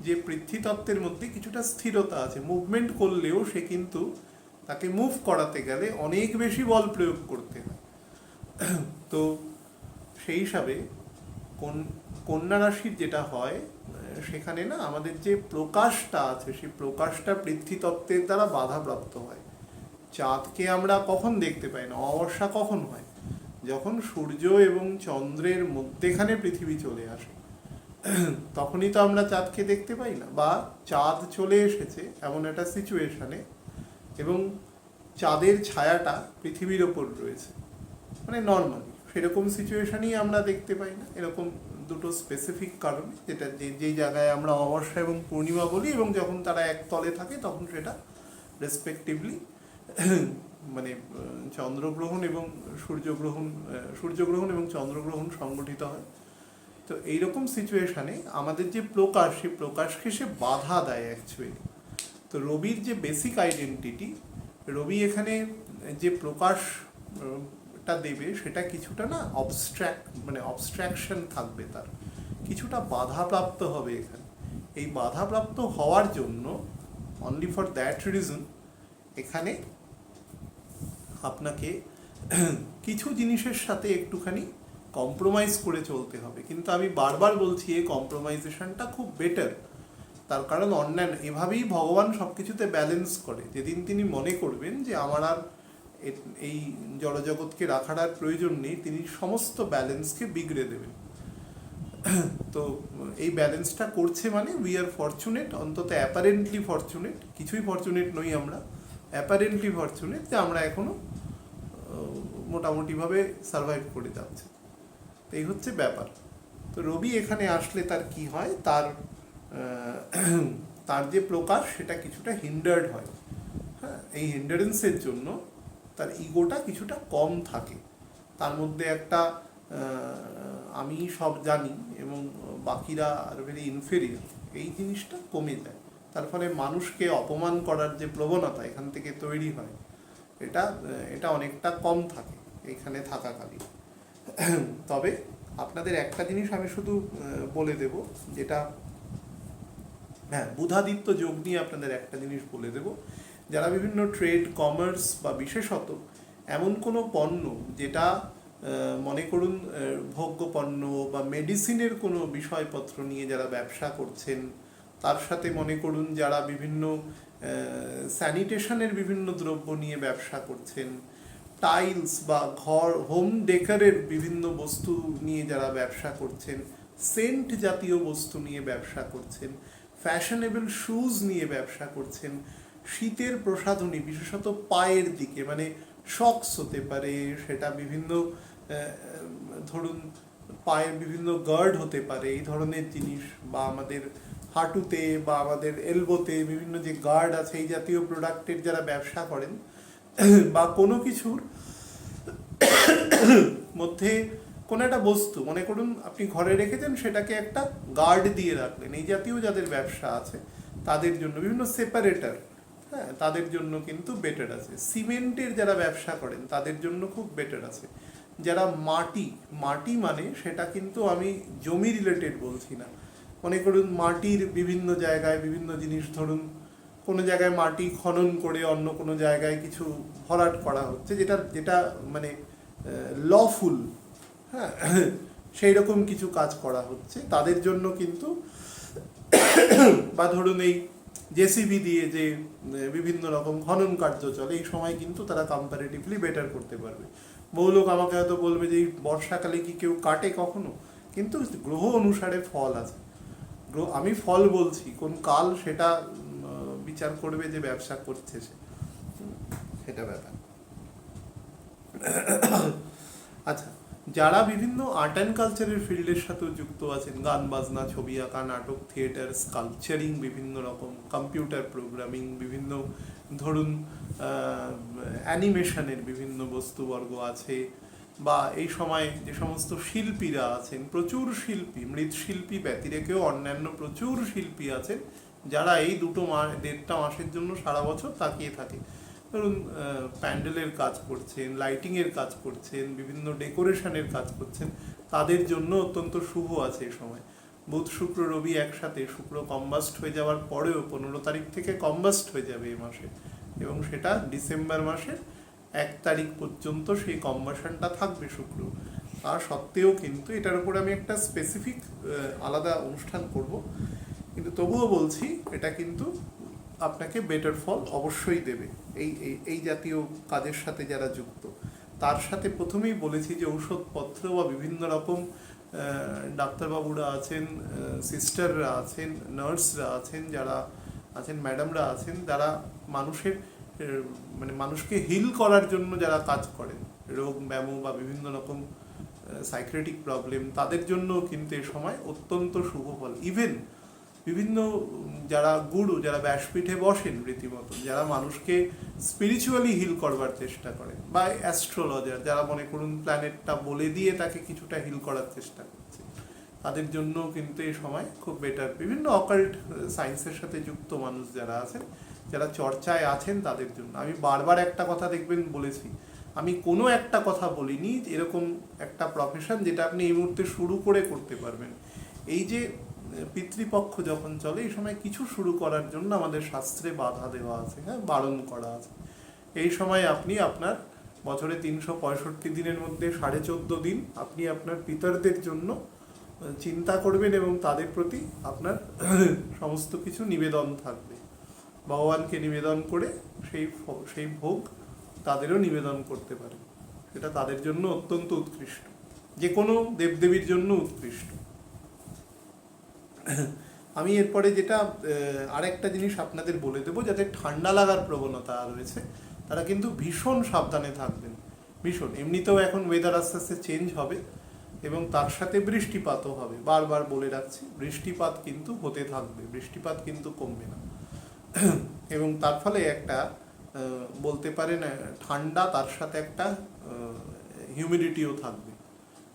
যে পৃথ্বীতত্ত্বের মধ্যে কিছুটা স্থিরতা আছে। মুভমেন্ট করলেও সে কিন্তু, তাকে মুভ করাতে গেলে অনেক বেশি বল প্রয়োগ করতে হয়। তো সেই হিসাবে কন্যা রাশির যেটা হয়, সেখানে না আমাদের যে প্রকাশটা আছে, সেই প্রকাশটা পৃথ্বীতত্ত্বের দ্বারা বাধাপ্রাপ্ত হয়। চাঁদকে আমরা কখন দেখতে পাই না, অমাবস্যা কখন হয়, যখন সূর্য এবং চন্দ্রের মধ্যেখানে পৃথিবী চলে আসে, তখনই তো আমরা চাঁদকে দেখতে পাই না, বা চাঁদ চলে এসেছে এমন একটা সিচুয়েশনে এবং চাঁদের ছায়াটা পৃথিবীর ওপর রয়েছে, মানে নর্মালি সেরকম সিচুয়েশনই আমরা দেখতে পাই না। এরকম দুটো স্পেসিফিক কারণে, যেটা যেই জায়গায় আমরা অমাবস্যা এবং পূর্ণিমা বলি, এবং যখন তারা এক তলে থাকে তখন সেটা রেসপেক্টিভলি মানে চন্দ্রগ্রহণ এবং সূর্যগ্রহণ এবং চন্দ্রগ্রহণ সংগঠিত হয়। তো এইরকম সিচুয়েশানে আমাদের যে প্রকাশ, সেই প্রকাশকে সে বাধা দেয় অ্যাকচুয়ালি। তো রবির যে বেসিক আইডেন্টিটি, রবি এখানে যে প্রকাশটা দেবে সেটা কিছুটা না অবস্ট্রাকশন থাকবে, তার কিছুটা বাধাপ্রাপ্ত হবে এখানে। এই বাধাপ্রাপ্ত হওয়ার জন্য, অনলি ফর দ্যাট রিজন, এখানে আপনাকে কিছু জিনিসের সাথে একটুখানি কম্প্রোমাইজ করে চলতে হবে। কিন্তু আমি বারবার বলছি, এই কম্প্রোমাইজেশনটা খুব বেটার, তার কারণ অন্যান্য এভাবেই ভগবান সব কিছুতে ব্যালেন্স করে। যেদিন তিনি মনে করবেন যে আমার আর এই জড়জগৎকে রাখার আর প্রয়োজন নেই, তিনি সমস্ত ব্যালেন্সকে বিগড়ে দেবেন। তো এই ব্যালেন্সটা করছে মানে উই আর ফরচুনেট, অন্তত অ্যাপারেন্টলি ফরচুনেট, কিছুই ফরচুনেট নই আমরা, অ্যাপারেন্টলি ফরচুনেট যে আমরা এখনো মোটামুটিভাবে সার্ভাইভ করে যাচ্ছে। তো এই হচ্ছে ব্যাপার। তো রবি এখানে আসলে তার কি হয়, তার যে প্রকাশ সেটা কিছুটা হিন্ডার্ড হয়। হ্যাঁ, এই হিন্ডারেন্সের জন্য তার ইগোটা কিছুটা কম থাকে, তার মধ্যে একটা আমি সব জানি এবং বাকিরা আর ভেরি ইনফেরিয়র, এই জিনিসটা কমে যায়। তার ফলে মানুষকে অপমান করার যে প্রবণতা এখান থেকে তৈরি হয়, এটা অনেকটা কম থাকে এখানে থাকাকালীন। তবে আপনাদের একটা জিনিস আমি শুধু বলে দেব, যেটা হ্যাঁ, বুধাদিত্য যোগ নিয়ে আপনাদের একটা জিনিস বলে দেব, যারা বিভিন্ন ট্রেড, কমার্স বা বিশেষত এমন কোনো পণ্য যেটা মনে করুন ভোগ্য পণ্য বা মেডিসিনের কোনো বিষয়পত্র নিয়ে যারা ব্যবসা করছেন, তার সাথে মনে করুন যারা বিভিন্ন স্যানিটেশনের বিভিন্ন দ্রব্য নিয়ে ব্যবসা করছেন, টাইলস বা ঘর হোম ডেকারের বিভিন্ন বস্তু নিয়ে যারা ব্যবসা করছেন, সেন্ট জাতীয় বস্তু নিয়ে ব্যবসা করছেন, ফ্যাশনেবল শুজ নিয়ে ব্যবসা করছেন, শীতের প্রসাধনী বিশেষত পায়ের দিকে, মানে শক্স হতে পারে, সেটা বিভিন্ন ধরুন পায়ের বিভিন্ন গার্ড হতে পারে, এই ধরনের জিনিস, বা আমাদের হাঁটুতে বা আমাদের এলবোতে বিভিন্ন যে গার্ড আছে, এই জাতীয় প্রোডাক্টের যারা ব্যবসা করেন, বা কোনো কিছুর মধ্যে কোনো একটা বস্তু মনে করুন আপনি ঘরে রেখেছেন, সেটাকে একটা গার্ড দিয়ে রাখলেন, এই জাতীয় যাদের ব্যবসা আছে তাদের জন্য বিভিন্ন সেপারেটর, হ্যাঁ, তাদের জন্য কিন্তু বেটার আছে। সিমেন্টের যারা ব্যবসা করেন তাদের জন্য খুব বেটার আছে। যারা মাটি মানে সেটা কিন্তু আমি জমি রিলেটেড বলছি না, মনে করুন মাটির বিভিন্ন জায়গায় বিভিন্ন জিনিস, ধরুন কোনো জায়গায় মাটি খনন করে অন্য কোনো জায়গায় কিছু ভরাট করা হচ্ছে, যেটা যেটা মানে লফুল, হ্যাঁ, সেই রকম কিছু কাজ করা হচ্ছে, তাদের জন্য কিন্তু, বা ধরুন এই জেসিবি দিয়ে যে বিভিন্ন রকম খনন কার্য চলে, এই সময় কিন্তু তারা কম্পারেটিভলি বেটার করতে পারবে। বহু লোক আমাকে হয়তো বলবে যে এই বর্ষাকালে কি কেউ কাটে কখনো, কিন্তু গ্রহ অনুসারে ফল আছে। আমি ফল বলছি, কোন কাল সেটা বিচার করবে যে ব্যবসা করছে সে, সেটা ব্যাপার। আচ্ছা, যারা বিভিন্ন আর্ট অ্যান্ড কালচারের ফিল্ডের সাথেও যুক্ত আছেন, গান বাজনা, ছবি আঁকা, নাটক, থিয়েটার, স্কাল্পচারিং, বিভিন্ন রকম কম্পিউটার প্রোগ্রামিং, বিভিন্ন ধরুন অ্যানিমেশনের বিভিন্ন বস্তুবর্গ আছে, বা এই সময় যে সমস্ত শিল্পীরা আছেন, প্রচুর শিল্পী, মৃৎশিল্পী ব্যতি রেখেও অন্যান্য প্রচুর শিল্পী আছেন যারা এই 1.5 মাসের জন্য সারা বছর তাকিয়ে থাকে। ধরুন প্যান্ডেলের কাজ করছেন, লাইটিংয়ের কাজ করছেন, বিভিন্ন ডেকোরেশনের কাজ করছেন, তাদের জন্য অত্যন্ত শুভ আছে এই সময়। বুধ, শুক্র, রবি একসাথে, শুক্র কম্বাস্ট হয়ে যাওয়ার পরেও 15 তারিখ থেকে কম্বাস্ট হয়ে যাবে এই মাসে, এবং সেটা ডিসেম্বর মাসের 1 তারিখ পর্যন্ত সেই কম্বাসনটা থাকবে শুক্র। তার সত্ত্বেও কিন্তু এটার উপরে আমি একটা স্পেসিফিক আলাদা অনুষ্ঠান করব, কিন্তু তবুও বলছি এটা কিন্তু আপনাকে বেটার ফল অবশ্যই দেবে এই এই জাতীয় কাজের সাথে যারা যুক্ত। তার সাথে প্রথমেই বলেছি যে ঔষধপত্র বা বিভিন্ন রকম ডাক্তারবাবুরা আছেন, সিস্টাররা আছেন, নার্সরা আছেন, যারা আছেন, ম্যাডামরা আছেন, যারা মানুষের মানে মানুষকে হিল করার জন্য যারা কাজ করেন, রোগ ব্যামো বা বিভিন্ন রকম সাইক্রেটিক প্রবলেম, তাদের জন্য কিন্তু এ সময় অত্যন্ত শুভ ফল। ইভেন বিভিন্ন যারা গুরু, যারা ব্যাসপীঠে বসেন রীতিমতো, যারা মানুষকে স্পিরিচুয়ালি হিল করবার চেষ্টা করেন, বা অ্যাস্ট্রোলজার যারা মনে করুন প্ল্যানেটটা বলে দিয়ে তাকে কিছুটা হিল করার চেষ্টা করছে, তাদের জন্য কিন্তু এই সময় খুব বেটার। বিভিন্ন অকাল্ট সায়েন্সের সাথে যুক্ত মানুষ যারা আছেন, যারা চর্চায় আছেন, তাদের জন্য আমি বারবার একটা কথা দেখবেন বলেছি, আমি কোনো একটা কথা বলিনি এরকম একটা প্রফেশন যেটা আপনি এই মুহূর্তে শুরু করে করতে পারবেন। এই যে পিতৃপক্ষ যখন চলে, এই সময় কিছু শুরু করার জন্য আমাদের শাস্ত্রে বাধা দেওয়া আছে, হ্যাঁ, বারণ করা আছে। এই সময় আপনি আপনার বছরে 365 দিনের মধ্যে 14.5 দিন আপনি আপনার পিতরদের জন্য চিন্তা করবেন, এবং তাদের প্রতি আপনার সমস্ত কিছু নিবেদন থাকবে। ভগবানকে নিবেদন করে সেই ভোগ তাদেরও নিবেদন করতে পারে, সেটা তাদের জন্য অত্যন্ত উৎকৃষ্ট, যে কোনো দেবদেবীর জন্য উৎকৃষ্ট। আমি এরপরে যেটা আরেকটা জিনিস আপনাদের বলে দেবো, যাতে ঠান্ডা লাগার প্রবণতা রয়েছে তারা কিন্তু ভীষণ সাবধানে থাকবেন, ভীষণ। এমনিতেও এখন ওয়েদার আস্তে আস্তে চেঞ্জ হবে, এবং তার সাথে বৃষ্টিপাতও হবে। বারবার বলে রাখছি, বৃষ্টিপাত কিন্তু হতে থাকবে, বৃষ্টিপাত কিন্তু কমবে না। এবং তার ফলে একটা বলতে পারেন ঠান্ডা, তার সাথে একটা হিউমিডিটিও থাকবে।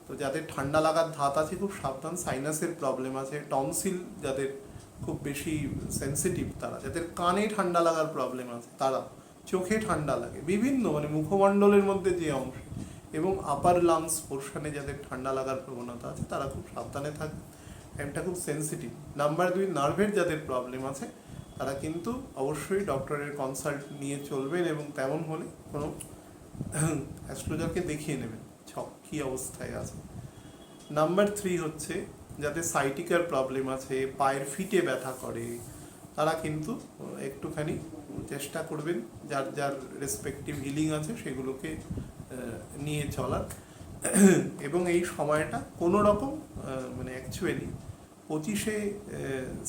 তো যাদের ঠান্ডা লাগার ধাত আছে খুব সাবধান, সাইনাসের প্রবলেম আছে, টনসিল যাদের খুব বেশি সেন্সিটিভ, তারা, যাদের কানে ঠান্ডা লাগার প্রবলেম আছে, তারা, চোখে ঠান্ডা লাগে, বিভিন্ন মানে মুখমণ্ডলের মধ্যে যে অংশ, এবং আপার লাংস পোর্শনে যাদের ঠান্ডা লাগার প্রবণতা আছে তারা খুব সাবধানে থাকবে, টাইমটা খুব সেন্সিটিভ। নাম্বার 2, নার্ভের যাদের প্রবলেম আছে তারা কিন্তু অবশ্যই ডক্টরের কনসাল্ট নিয়ে চলবেন এবং তেমন হলে কোনো অ্যাস্ট্রোলজারকে দেখিয়ে নেবেন ছক কী অবস্থায় আছে। নাম্বার 3 হচ্ছে যাদের সাইটিকার প্রবলেম আছে, পায়ের ফিটে ব্যথা করে, তারা কিন্তু একটুখানি চেষ্টা করবেন যার যার রেসপেক্টিভ হিলিং আছে সেগুলোকে নিয়ে চলার। এবং এই সময়টা কোনো রকম মানে অ্যাকচুয়ালি 25শে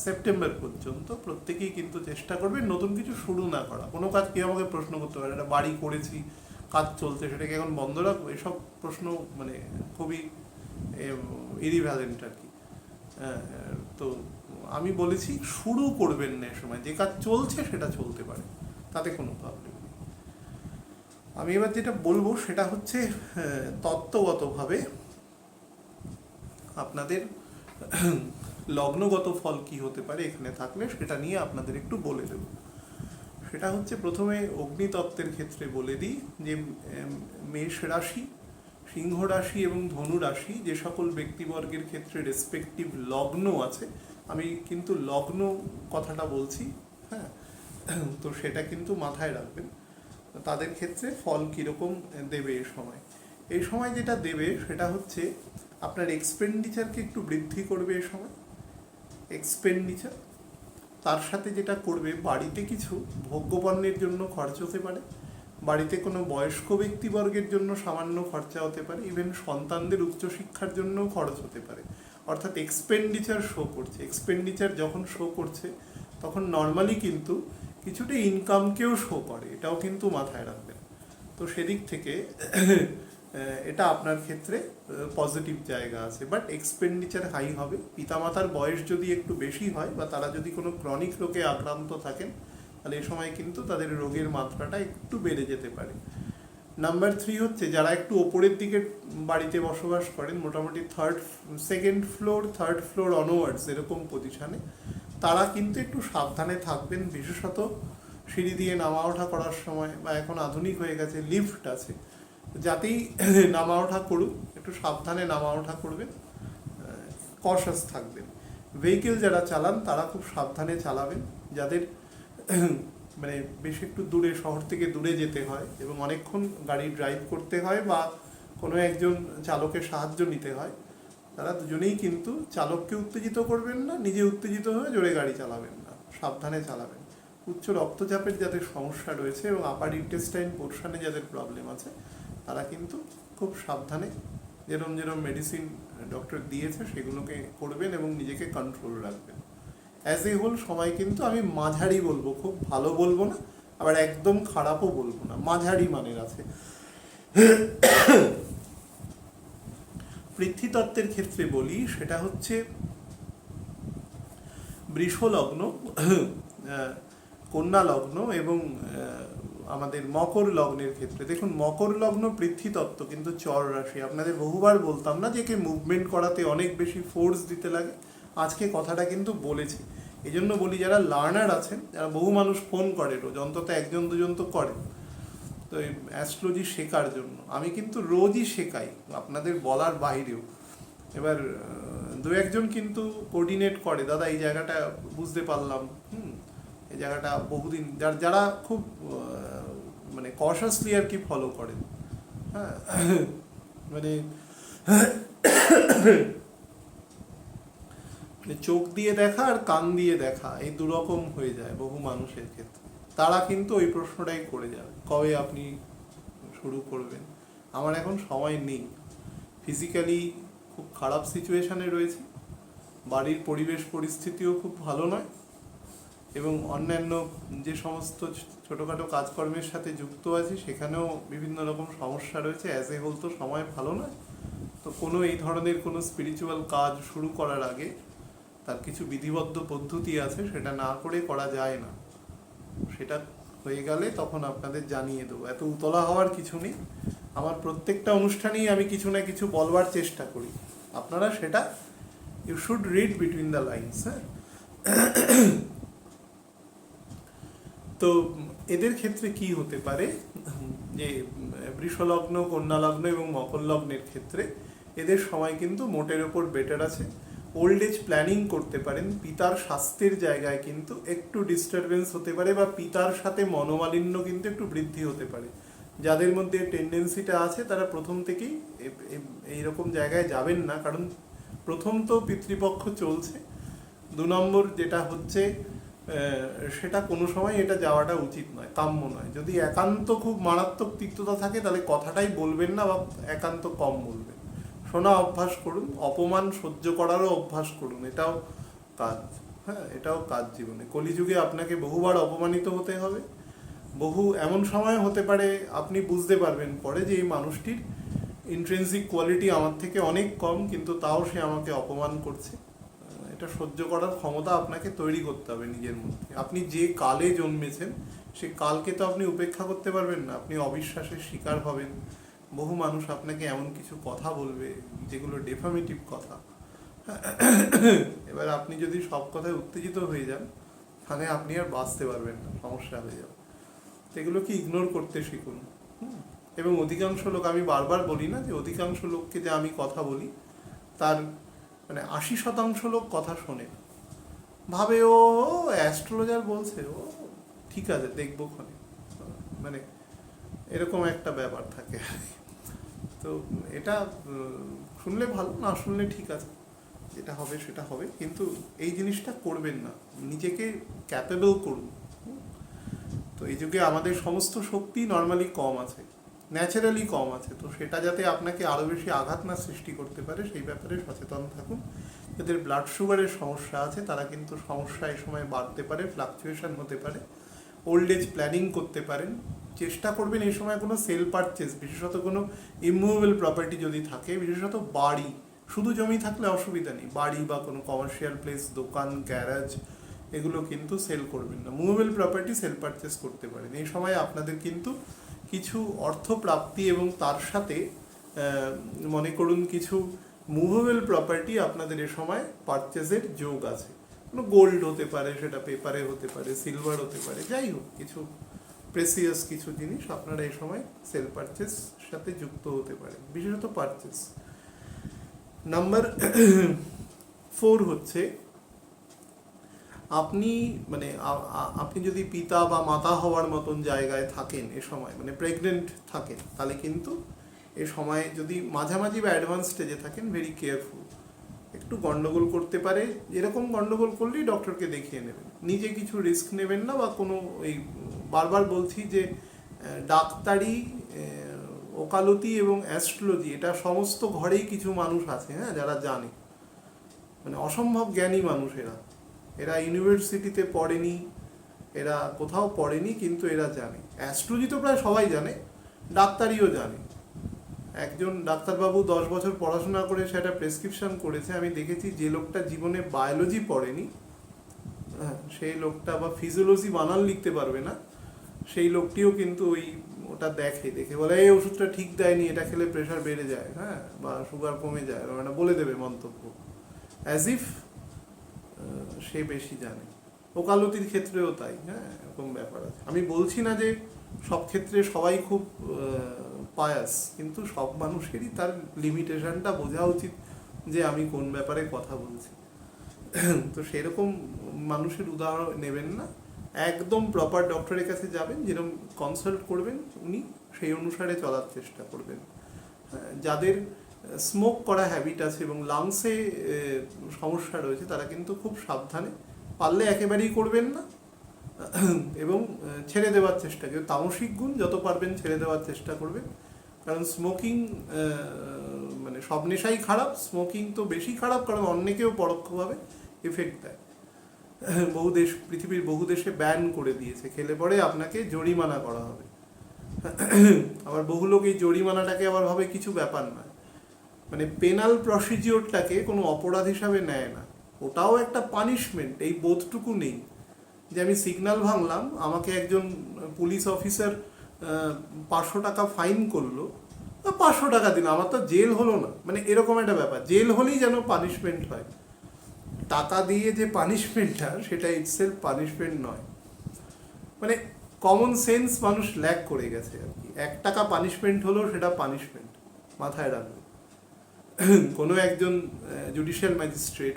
সেপ্টেম্বর পর্যন্ত প্রত্যেকেই কিন্তু চেষ্টা করবেন নতুন কিছু শুরু না করা। কোনো কাজ কেউ আমাকে প্রশ্ন করতে পারে, একটা বাড়ি করেছি, কাজ চলছে, সেটাকে এখন বন্ধ রাখবো, এসব প্রশ্ন মানে খুবই ইরিভ্যালেন্ট আর কি। তো আমি বলেছি শুরু করবেন না, সময় যে কাজ চলছে সেটা চলতে পারে, তাতে কোনো প্রবলেম নেই। আমি এবার যেটা বলবো সেটা হচ্ছে তত্ত্বগতভাবে আপনাদের লগ্নগত ফল কি হতে পারে এখানে থাকলে, সেটা নিয়ে আপনাদের একটু বলে দেব। সেটা হচ্ছে প্রথমে অগ্নিতত্ত্বের ক্ষেত্রে বলে দিই যে মেষ রাশি, সিংহ রাশি এবং ধনু রাশি যে সকল ব্যক্তিবর্গের ক্ষেত্রে রেসপেক্টিভ লগ্ন আছে, আমি কিন্তু লগ্ন কথাটা বলছি, হ্যাঁ, তো সেটা কিন্তু মাথায় রাখবেন। তাদের ক্ষেত্রে ফল কীরকম দেবে এই সময় যেটা দেবে সেটা হচ্ছে আপনার এক্সপেন্ডিচারকে একটু বৃদ্ধি করবে এই সময়, এক্সপেন্ডিচার। তার সাথে যেটা করবে, বাড়িতে কিছু ভোগ্যপণ্যের জন্য খরচ হতে পারে, বাড়িতে কোনো বয়স্ক ব্যক্তিবর্গের জন্য সামান্য খরচা হতে পারে, ইভেন সন্তানদের উচ্চশিক্ষার জন্যও খরচ হতে পারে। অর্থাৎ এক্সপেন্ডিচার শো করছে। এক্সপেন্ডিচার যখন শো করছে তখন নর্মালি কিন্তু কিছুটা ইনকামকেও শো করে, এটাও কিন্তু মাথায় রাখবেন। তো সেদিক থেকে এটা আপনার ক্ষেত্রে পজিটিভ জায়গা আছে, বাট এক্সপেন্ডিচার হাই হবে। পিতামাতার বয়স যদি একটু বেশি হয় বা তারা যদি কোনো ক্রনিক রোগে আক্রান্ত থাকেন তাহলে এ সময় কিন্তু তাদের রোগের মাত্রাটা একটু বেড়ে যেতে পারে। নাম্বার 3 হচ্ছে যারা একটু ওপরের দিকে বাড়িতে বসবাস করেন, মোটামুটি সেকেন্ড ফ্লোর অনওয়ার্ডস এরকম পজিশানে, তারা কিন্তু একটু সাবধানে থাকবেন, বিশেষত সিঁড়ি দিয়ে নামা ওঠা করার সময়, বা এখন আধুনিক হয়ে গেছে লিফট আছে, যাতেই নামা ওঠা করুক একটু সাবধানে নামা ওঠা করবেন, কশাস থাকবেন। ভেহিকেল যারা চালান তারা খুব সাবধানে চালাবেন, যাদের মানে বেশ একটু দূরে, শহর থেকে দূরে যেতে হয় এবং অনেকক্ষণ গাড়ি ড্রাইভ করতে হয় বা কোনো একজন চালকের সাহায্য নিতে হয়, তারা দুজনেই কিন্তু চালককে উত্তেজিত করবেন না, নিজে উত্তেজিত হয়ে জোরে গাড়ি চালাবেন না, সাবধানে চালাবেন। উচ্চ রক্তচাপের যাদের সমস্যা রয়েছে এবং আপার ইন্টেস্টাইন পোর্শনে যাদের প্রবলেম আছে তারা কিন্তু খুব সাবধানে যেরম মেডিসিন ডক্টর দিয়েছে সেগুলোকে করবেন এবং নিজেকে কন্ট্রোল রাখবেন। অ্যাজ এ হোল সময় কিন্তু আমি মাঝারি বলবো, খুব ভালো বলবো না, আবার একদম খারাপও বলবো না, মাঝারি মানের আছে। পৃথ্বীতত্ত্বের ক্ষেত্রে বলি, সেটা হচ্ছে বৃষ লগ্ন, কন্যা লগ্ন এবং আমাদের মকর লগ্নের ক্ষেত্রে। দেখুন, মকর লগ্ন পৃথ্বীতত্ত্ব কিন্তু চর রাশি। আপনাদের বহুবার বলতাম না যে মুভমেন্ট করাতে অনেক বেশি ফোর্স দিতে লাগে, আজকে কথাটা কিন্তু বলেছি। এই জন্য বলি, যারা লার্নার আছেন, যারা বহু মানুষ ফোন করে রোজ, অন্তত একজন দুজন তো করে, তো এই অ্যাস্ট্রোলজি শেখার জন্য আমি কিন্তু রোজই শেখাই, আপনাদের বলার বাইরেও। এবার দু একজন কিন্তু কোঅর্ডিনেট করে, দাদা এই জায়গাটা বুঝতে পারলাম, এই জায়গাটা বহুদিন, যারা খুব মানে কশাসলি আর কি ফলো করেন, হ্যাঁ, মানে চোখ দিয়ে দেখা আর কান দিয়ে দেখা এই দুরকম হয়ে যায় বহু মানুষের ক্ষেত্রে। তারা কিন্তু ওই প্রশ্নটাই করে যাবে, কবে আপনি শুরু করবেন। আমার এখন সময় নেই, ফিজিক্যালি খুব খারাপ সিচুয়েশানে রয়েছি, বাড়ির পরিবেশ পরিস্থিতিও খুব ভালো নয়, এবং অন্যান্য যে সমস্ত ছোটোখাটো কাজকর্মের সাথে যুক্ত আছি সেখানেও বিভিন্ন রকম সমস্যা রয়েছে। অ্যাজ এ হোল তো সময় ভালো নয়, তো কোনো এই ধরনের কোনো স্পিরিচুয়াল কাজ শুরু করার আগে তার কিছু বিধিবদ্ধ পদ্ধতি আছে, সেটা না করে করা যায় না। সেটা হয়ে গেলে তখন আপনাদের জানিয়ে দেবো, এত উতলা হওয়ার কিছু নেই। আমার প্রত্যেকটা অনুষ্ঠানেই আমি কিছু না কিছু বলবার চেষ্টা করি, আপনারা সেটা you should read between the lines. হ্যাঁ, তো এদের ক্ষেত্রে কি হতে পারে, যে বৃষলগ্ন, কন্যা লগ্ন এবং মকর লগ্নের ক্ষেত্রে এদের সময় কিন্তু মোটের ওপর বেটার আছে। ওল্ড এজ প্ল্যানিং করতে পারেন। পিতার স্বাস্থ্যের জায়গায় কিন্তু একটু ডিস্টারবেন্স হতে পারে বা পিতার সাথে মনোমালিন্য কিন্তু একটু বৃদ্ধি হতে পারে। যাদের মধ্যে টেন্ডেন্সিটা আছে তারা প্রথম থেকেই এইরকম জায়গায় যাবেন না, কারণ প্রথম তো পিতৃপক্ষ চলছে, 2 নম্বর যেটা হচ্ছে সেটা কোনো সময় এটা যাওয়াটা উচিত নয়, কাম্য নয়। যদি একান্ত খুব মারাত্মক তিক্ততা থাকে তাহলে কথাটাই বলবেন না বা একান্ত কম বলবেন। শোনা অভ্যাস করুন, অপমান সহ্য করারও অভ্যাস করুন, এটাও কাজ। হ্যাঁ, এটাও কাজ জীবনে। কলিযুগে আপনাকে বহুবার অপমানিত হতে হবে। এমন সময় হতে পারে আপনি বুঝতে পারবেন পরে যে এই মানুষটির ইন্ট্রিনসিক কোয়ালিটি আমার থেকে অনেক কম, কিন্তু তাও সে আমাকে অপমান করছে। এটা সহ্য করার ক্ষমতা আপনাকে তৈরি করতে হবে নিজের মধ্যে। আপনি যে কালে জন্মেছেন সেই কালকে তো আপনি উপেক্ষা করতে পারবেন না, আপনি অবিশ্বাসের শিকার হবেন। বহু মানুষ আপনাকে এমন কিছু কথা বলবে যেগুলো ডেফামেটিভ কথা। এবার আপনি যদি সব কথায় উত্তেজিত হয়ে যান তাহলে আপনি আর বাঁচতে পারবেন না, সমস্যা হয়ে যাবে। এগুলোকে ইগনোর করতে শিখুন। এবং অধিকাংশ লোক, আমি বারবার বলি না যে অধিকাংশ লোককে যে আমি কথা বলি তার মানে 80% লোক কথা শোনে, ভাবে ও অ্যাস্ট্রোলজার বলছে, ও ঠিক আছে দেখবো ক্ষণে, মানে এরকম একটা ব্যাপার থাকে। তো এটা শুনলে ভালো, না শুনলে ঠিক আছে, যেটা হবে সেটা হবে, কিন্তু এই জিনিসটা করবেন না, নিজেকে ক্যাপেবল করুন। তো এই যুগে আমাদের সমস্ত শক্তি নর্মালি কম আছে, ন্যাচারালি কম আছে, তো সেটা যাতে আপনাকে আরও বেশি আঘাত না সৃষ্টি করতে পারে সেই ব্যাপারে সচেতন থাকুন। যাদের ব্লাড সুগারের সমস্যা আছে তারা কিন্তু সমস্যা এই সময় বাড়তে পারে, ফ্লাকচুয়েশন হতে পারে। ওল্ড এজ প্ল্যানিং করতে পারেন। চেষ্টা করবেন এই সময় কোনো সেল পারচেস, বিশেষত কোনো ইমুভেবল প্রপার্টি যদি থাকে, বিশেষত বাড়ি, শুধু জমি থাকলে অসুবিধা নেই, বাড়ি বা কোনো কমার্শিয়াল প্লেস, দোকান, গ্যারাজ, এগুলো কিন্তু সেল করবেন না। মুভেবল প্রপার্টি সেল পারচেস করতে পারেন। এই সময় আপনাদের কিন্তু কিছু অর্থ প্রাপ্তি এবং তার সাথে মনে করুন কিছু মুভেবল প্রপার্টি আপনাদের এ সময় পারচেজের যোগ আছে। কোনো গোল্ড হতে পারে, সেটা পেপারে হতে পারে, সিলভার হতে পারে, যাই হোক কিছু প্রেসিয়াস কিছু জিনিস আপনারা এই সময় সেল পারচেস সাথে যুক্ত হতে পারেন, বিশেষত পারচেস। নাম্বার 4 হচ্ছে আপনি মানে আপনি যদি পিতা বা মাতা হওয়ার মতন জায়গায় থাকেন এ সময়, মানে প্রেগনেন্ট থাকেন, তাহলে কিন্তু এ সময় যদি মাঝামাঝি বা অ্যাডভান্স স্টেজে থাকেন, ভেরি কেয়ারফুল, একটু গন্ডগোল করতে পারে। এরকম গন্ডগোল করলেই ডক্টরকে দেখিয়ে নেবেন, নিজে কিছু রিস্ক নেবেন না। বা কোনো ওই বারবার বলছি যে ডাক্তারি, ওকালতি এবং অ্যাস্ট্রোলজি, এটা সমস্ত ঘরেই কিছু মানুষ আছে, হ্যাঁ, যারা জানে, মানে অসম্ভব জ্ঞানী মানুষ এরা ইউনিভার্সিটিতে পড়েনি, এরা কোথাও পড়েনি, কিন্তু এরা জানে। অ্যাস্ট্রোলজি তো প্রায় সবাই জানে, ডাক্তারিও জানে। একজন ডাক্তারবাবু 10 বছর পড়াশোনা করে সেটা প্রেসক্রিপশন করেছে, আমি দেখেছি। যে লোকটা জীবনে বায়োলজি পড়েনি, সেই লোকটা, বা ফিজিওলজি বানান লিখতে পারবে না, সেই লোকটিও কিন্তু ওটা দেখে বলে এই ওষুধটা ঠিক দেয়নি, এটা খেলে প্রেশার বেড়ে যায়, হ্যাঁ, বা সুগার কমে যায়, ওটা বলে দেবে মন্তব্য, অ্যাজ ইফ সে বেশি জানে। ওকালতির ক্ষেত্রেও তাই, হ্যাঁ, এরকম ব্যাপার আছে। আমি বলছি না যে সব ক্ষেত্রে সবাই খুব পায়াস, কিন্তু সব মানুষেরই তার লিমিটেশনটা বোঝা উচিত যে আমি কোন ব্যাপারে কথা বলছি। তো সেরকম মানুষের উদাহরণ নেবেন না, একদম প্রপার ডক্টরের কাছে যাবেন, যেরকম কনসাল্ট করবেন উনি সেই অনুসারে চলার চেষ্টা করবেন। যাদের স্মোক করা হ্যাবিট আছে এবং লাংসে সমস্যা রয়েছে তারা কিন্তু খুব সাবধানে, পারলে একেবারেই করবেন না এবং ছেড়ে দেওয়ার চেষ্টা করবেন। তামসিক গুণ যত পারবেন ছেড়ে দেওয়ার চেষ্টা করবেন, কারণ স্মোকিং মানে সব নেশাই খারাপ, স্মোকিং তো বেশি খারাপ, কারণ অনেকেও পরোক্ষভাবে এফেক্ট দেয়। পৃথিবীর বহু দেশে ব্যান করে দিয়েছে, খেলে পরে আপনাকে জরিমানা করা হবে। আবার বহু লোক এই জরিমানাটাকে আবার ভাবে কিছু ব্যাপার নয়, মানে পেনাল প্রসিজিওরটাকে কোনো অপরাধ হিসাবে নেয় না, ওটাও একটা পানিশমেন্ট। এই বোধটুকু নেই যে আমি সিগন্যাল ভাঙলাম, আমাকে একজন পুলিশ অফিসার 500 টাকা ফাইন করলো, 500 টাকা দিন, আমার তো জেল হলো না, মানে এরকম একটা ব্যাপার। জেল হলেই যেন পানিশমেন্ট হয়, টাকা দিয়ে যে পানিশমেন্টটা সেটা ইটসেলফ পানিশমেন্ট নয়। মানে কমন সেন্স মানুষ ল্যাক করে গেছে আর কি। 1 টাকা পানিশমেন্ট হলেও সেটা পানিশমেন্ট, মাথায় রাখবে। কোনো একজন judicial magistrate,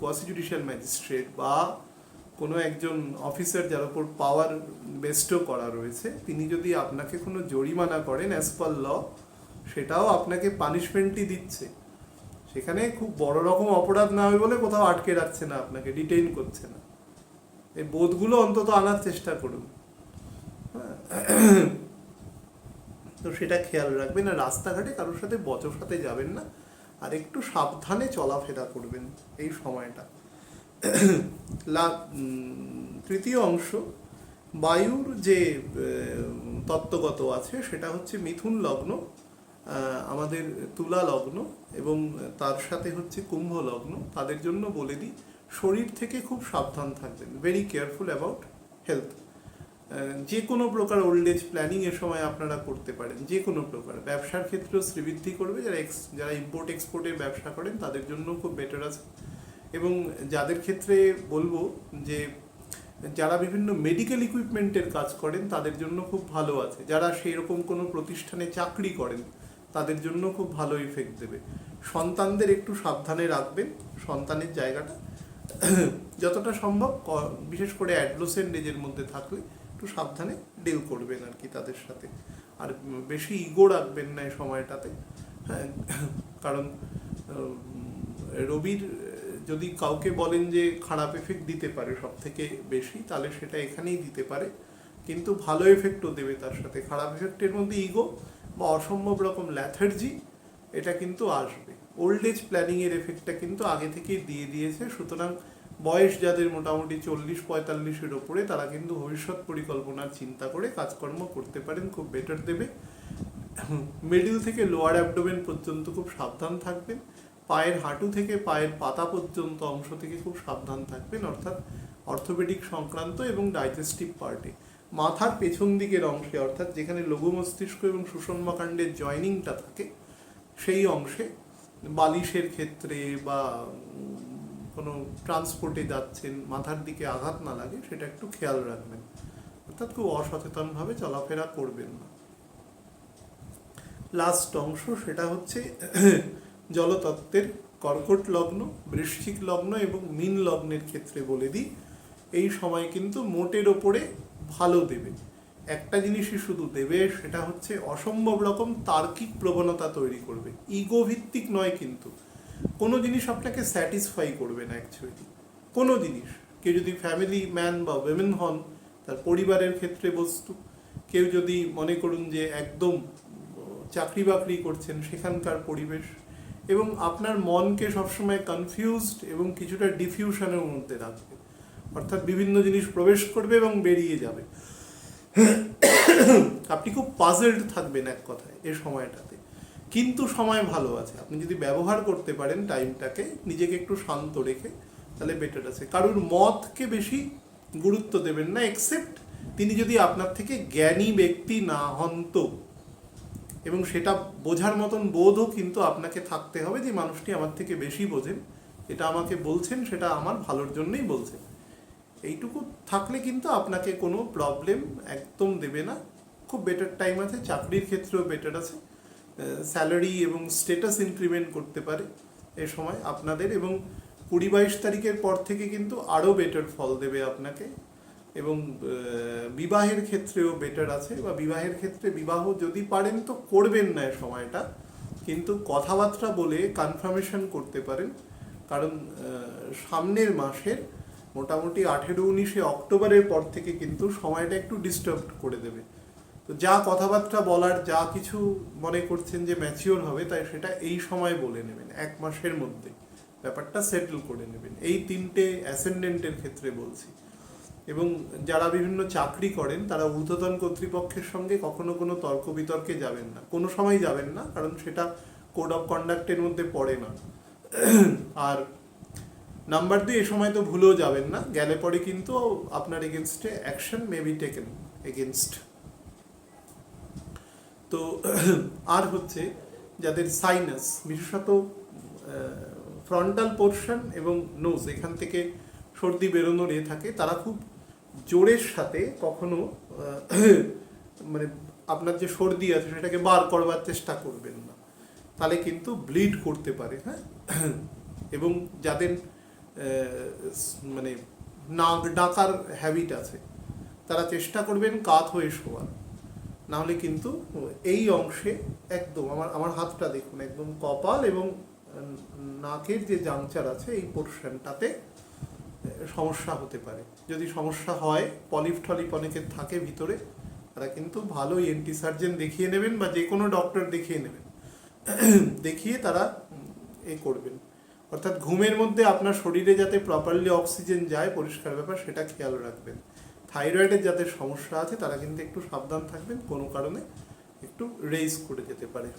quasi judicial magistrate বা কোনো একজন অফিসার যার উপর পাওয়ার বেস্টও করা রয়েছে, তিনি যদি আপনাকে কোনো জরিমানা করেন অ্যাজ পার ল, সেটাও আপনাকে পানিশমেন্টই দিচ্ছে। সেখানে খুব বড় রকম অপরাধ না হয় বলে কোথাও আটকে রাখছে না, আপনাকে ডিটেইন করছে না। এই বোধগুলো অন্তত আনার চেষ্টা করুন। তো সেটা খেয়াল রাখবেন। আর রাস্তাঘাটে কারোর সাথে বচসাতে যাবেন না, আর একটু সাবধানে চলাফেরা করবেন এই সময়টা। তৃতীয় অংশ, বায়ুর যে তত্ত্বগত আছে সেটা হচ্ছে মিথুন লগ্ন, আমাদের তুলা লগ্ন এবং তার সাথে হচ্ছে কুম্ভ লগ্ন। তাদের জন্য বলে দিই, শরীর থেকে খুব সাবধান থাকবেন, ভেরি কেয়ারফুল অ্যাবাউট হেলথ। যে কোনো প্রকার ওল্ড এজ প্ল্যানিং এ সময় আপনারা করতে পারেন, যে কোনো প্রকার। ব্যবসার ক্ষেত্রেও শ্রীবৃদ্ধি করবে, যারা ইম্পোর্ট এক্সপোর্টের ব্যবসা করেন তাদের জন্য খুব বেটার আছে। এবং যাদের ক্ষেত্রে বলবো যে যারা বিভিন্ন মেডিকেল ইকুইপমেন্টের কাজ করেন তাদের জন্য খুব ভালো আছে। যারা সেই রকম কোনো প্রতিষ্ঠানে চাকরি করেন তাদের জন্য খুব ভালো ইফেক্ট দেবে। সন্তানদের একটু সাবধানে রাখবেন, সন্তানের জায়গাটা যতটা সম্ভব, বিশেষ করে অ্যাডোলেসেন্ট এজের মধ্যে থাকলে একটু সাবধানে ডিল করবেন আর কি তাদের সাথে। আর বেশি ইগো রাখবেন না এই সময়টাতে। হ্যাঁ, কারণ রবির যদি কাউকে বলেন যে খারাপ এফেক্ট দিতে পারে সব থেকে বেশি, তাহলে সেটা এখানেই দিতে পারে, কিন্তু ভালো এফেক্টও দেবে তার সাথে। খারাপ এফেক্টের মধ্যে ইগো বা অসম্ভব রকম ল্যাথার্জি, এটা কিন্তু আসবে। ওল্ড এজ প্ল্যানিংয়ের এফেক্টটা কিন্তু আগে থেকেই দিয়ে দিয়েছে। সুতরাং বয়স যাদের মোটামুটি 40-45-এর ওপরে, তারা কিন্তু ভবিষ্যৎ পরিকল্পনার চিন্তা করে কাজকর্ম করতে পারেন, খুব বেটার দেবে। মিডল থেকে লোয়ার অ্যাবডোমেন পর্যন্ত খুব সাবধান থাকবেন। পায়ের হাঁটু থেকে পায়ের পাতা পর্যন্ত অংশ থেকে খুব সাবধান থাকবেন, অর্থাৎ অর্থোপেডিক সংক্রান্ত এবং ডাইজেস্টিভ পার্টে। মাথার পেছন দিকের অংশে, অর্থাৎ যেখানে লঘু মস্তিষ্ক এবং সুষুম্নাকাণ্ডের জয়নিংটা থাকে, সেই অংশে বালিশের ক্ষেত্রে বা কোনো ট্রান্সপোর্টে যাচ্ছেন মাথার দিকে আঘাত না লাগে, সেটা একটু খেয়াল রাখবেন। অর্থাৎ খুব অসচেতনভাবে চলাফেরা করবেন না। লাস্ট অংশ, সেটা হচ্ছে জলতত্ত্বের কর্কট লগ্ন, বৃশ্চিক লগ্ন এবং মীন লগ্নের ক্ষেত্রে বলে দিই, এই সময় কিন্তু মোটের ওপরে ভালো দেবে। একটা জিনিসই শুধু দেবে, সেটা হচ্ছে অসম্ভব রকম তার্কিক প্রবণতা তৈরি করবে। ইগো ভিত্তিক নয়, কিন্তু কোনো জিনিস আপনাকে স্যাটিসফাই করবে না অ্যাকচুয়ালি। কোনো জিনিস, কেউ যদি ফ্যামিলি ম্যান বা উইমেন হন, তার পরিবারের ক্ষেত্রে বস্তু, কেউ যদি মনে করুন যে একদম চাকরি বাকরি করছেন, সেখানকার পরিবেশ, এবং আপনার মনকে সবসময় কনফিউজড এবং কিছুটা ডিফিউশনের মধ্যে রাখবে। অর্থাৎ বিভিন্ন জিনিস প্রবেশ করবে এবং বেরিয়ে যাবে। আপনি খুব পাজলড থাকবেন এক কথায় এই সময়টাতে। কিন্তু সময় ভালো আছে, আপনি যদি ব্যবহার করতে পারেন টাইমটাকে, নিজেকে একটু শান্ত রেখে, তাহলে বেটার আছে। কারোর মতকে বেশি গুরুত্ব দেবেন না, এক্সেপ্ট তিনি যদি আপনার থেকে জ্ঞানী ব্যক্তি না হন তো। এবং সেটা বোঝার মতন বোধও কিন্তু আপনাকে থাকতে হবে যে মানুষটি আমার থেকে বেশি বোঝেন, এটা আমাকে বলছেন, সেটা আমার ভালোর জন্যই বলছেন। এইটুকু থাকলে কিন্তু আপনাকে কোনো প্রবলেম একদম দেবে না। খুব বেটার টাইম আছে, চাকরির ক্ষেত্রেও বেটার আছে, স্যালারি এবং স্ট্যাটাস ইনক্রিমেন্ট করতে পারে এ সময় আপনাদের। এবং 20-22 তারিখের পর থেকে কিন্তু আরও বেটার ফল দেবে আপনাকে। এবং বিবাহের ক্ষেত্রেও বেটার আছে, বা বিবাহের ক্ষেত্রে বিবাহ যদি পারেন তো করবেন না এ সময়টা, কিন্তু কথাবার্তা বলে কনফার্মেশন করতে পারেন। কারণ সামনের মাসের মোটামুটি 18-19 অক্টোবরের পর থেকে কিন্তু সময়টা একটু ডিস্টার্ব করে দেবে। তো যা কথাবার্তা বলার, যা কিছু মনে করছেন যে ম্যাচিওর হবে, তাই সেটা এই সময় বলে নেবেন, 1 মাসের মধ্যে ব্যাপারটা সেটেল করে নেবেন। এই 3টে অ্যাসেন্ডেন্টের ক্ষেত্রে বলছি। এবং যারা বিভিন্ন চাকরি করেন, তারা ঊর্ধ্বতন কর্তৃপক্ষের সঙ্গে কখনো কোনো তর্ক বিতর্কে যাবেন না, কোনো সময় যাবেন না, কারণ সেটা কোড অফ কন্ডাক্টের মধ্যে পড়ে না। আর নাম্বার 2, এ সময় তো ভুলেও যাবেন না, গেলে পরে কিন্তু আপনার এগেনস্টে action may be taken against. তো আর হচ্ছে যাদের সাইনাস, বিশেষত ফ্রন্টাল পোর্শন এবং নোজ, এখান থেকে সর্দি বেরোনোর থাকে, তারা খুব জোরের সাথে কখনো মানে আপনার যে সর্দি আছে সেটাকে বার করবার চেষ্টা করবেন না, তাহলে কিন্তু ব্লিড করতে পারে। হ্যাঁ, এবং যাদের মানে নাক ডাকার হ্যাবিট আছে তারা চেষ্টা করবেন কাত হয়ে শোয়ার, নাহলে কিন্তু এই অংশে একদম আমার হাতটা দেখুন, একদম কপাল এবং নাকের যে জাংচার আছে এই পোর্শনটাতে সমস্যা হতে পারে। যদি সমস্যা হয়, পলিপ টলিপ অনেকের থাকে ভিতরে, তারা কিন্তু ভালো এনটি সার্জেন দেখিয়ে নেবেন বা যে কোনো ডক্টর দেখিয়ে নেবেন, দেখিয়ে তারা করবেন। অর্থাৎ ঘুমের মধ্যে আপনার শরীরে যাতে প্রপারলি অক্সিজেন যায়, পরিষ্কার ব্যাপার, সেটা খেয়াল রাখবেন। থাইরয়েডের যাদের সমস্যা আছে তারা কিন্তু একটু সাবধান থাকবেন, কোনো কারণে একটু রেইজ করে যেতে পারে।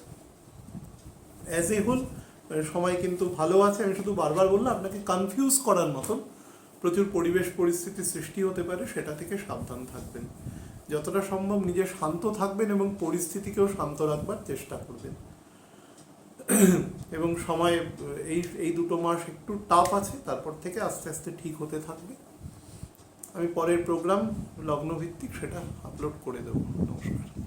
অ্যাজ এ হোল সময় কিন্তু ভালো আছে। আমি শুধু বারবার বললাম আপনাকে কনফিউজ করার মতন প্রচুর পরিবেশ পরিস্থিতি সৃষ্টি হতে পারে, সেটা থেকে সাবধান থাকবেন। যতটা সম্ভব নিজে শান্ত থাকবেন এবং পরিস্থিতিকেও শান্ত রাখবার চেষ্টা করবেন। এবং সময় এই 2 মাস একটু টাফ আছে, তারপর থেকে আস্তে আস্তে ঠিক হতে থাকবে। আমি পরের প্রোগ্রাম লগ্নভিত্তিক সেটা আপলোড করে দেবো। নমস্কার।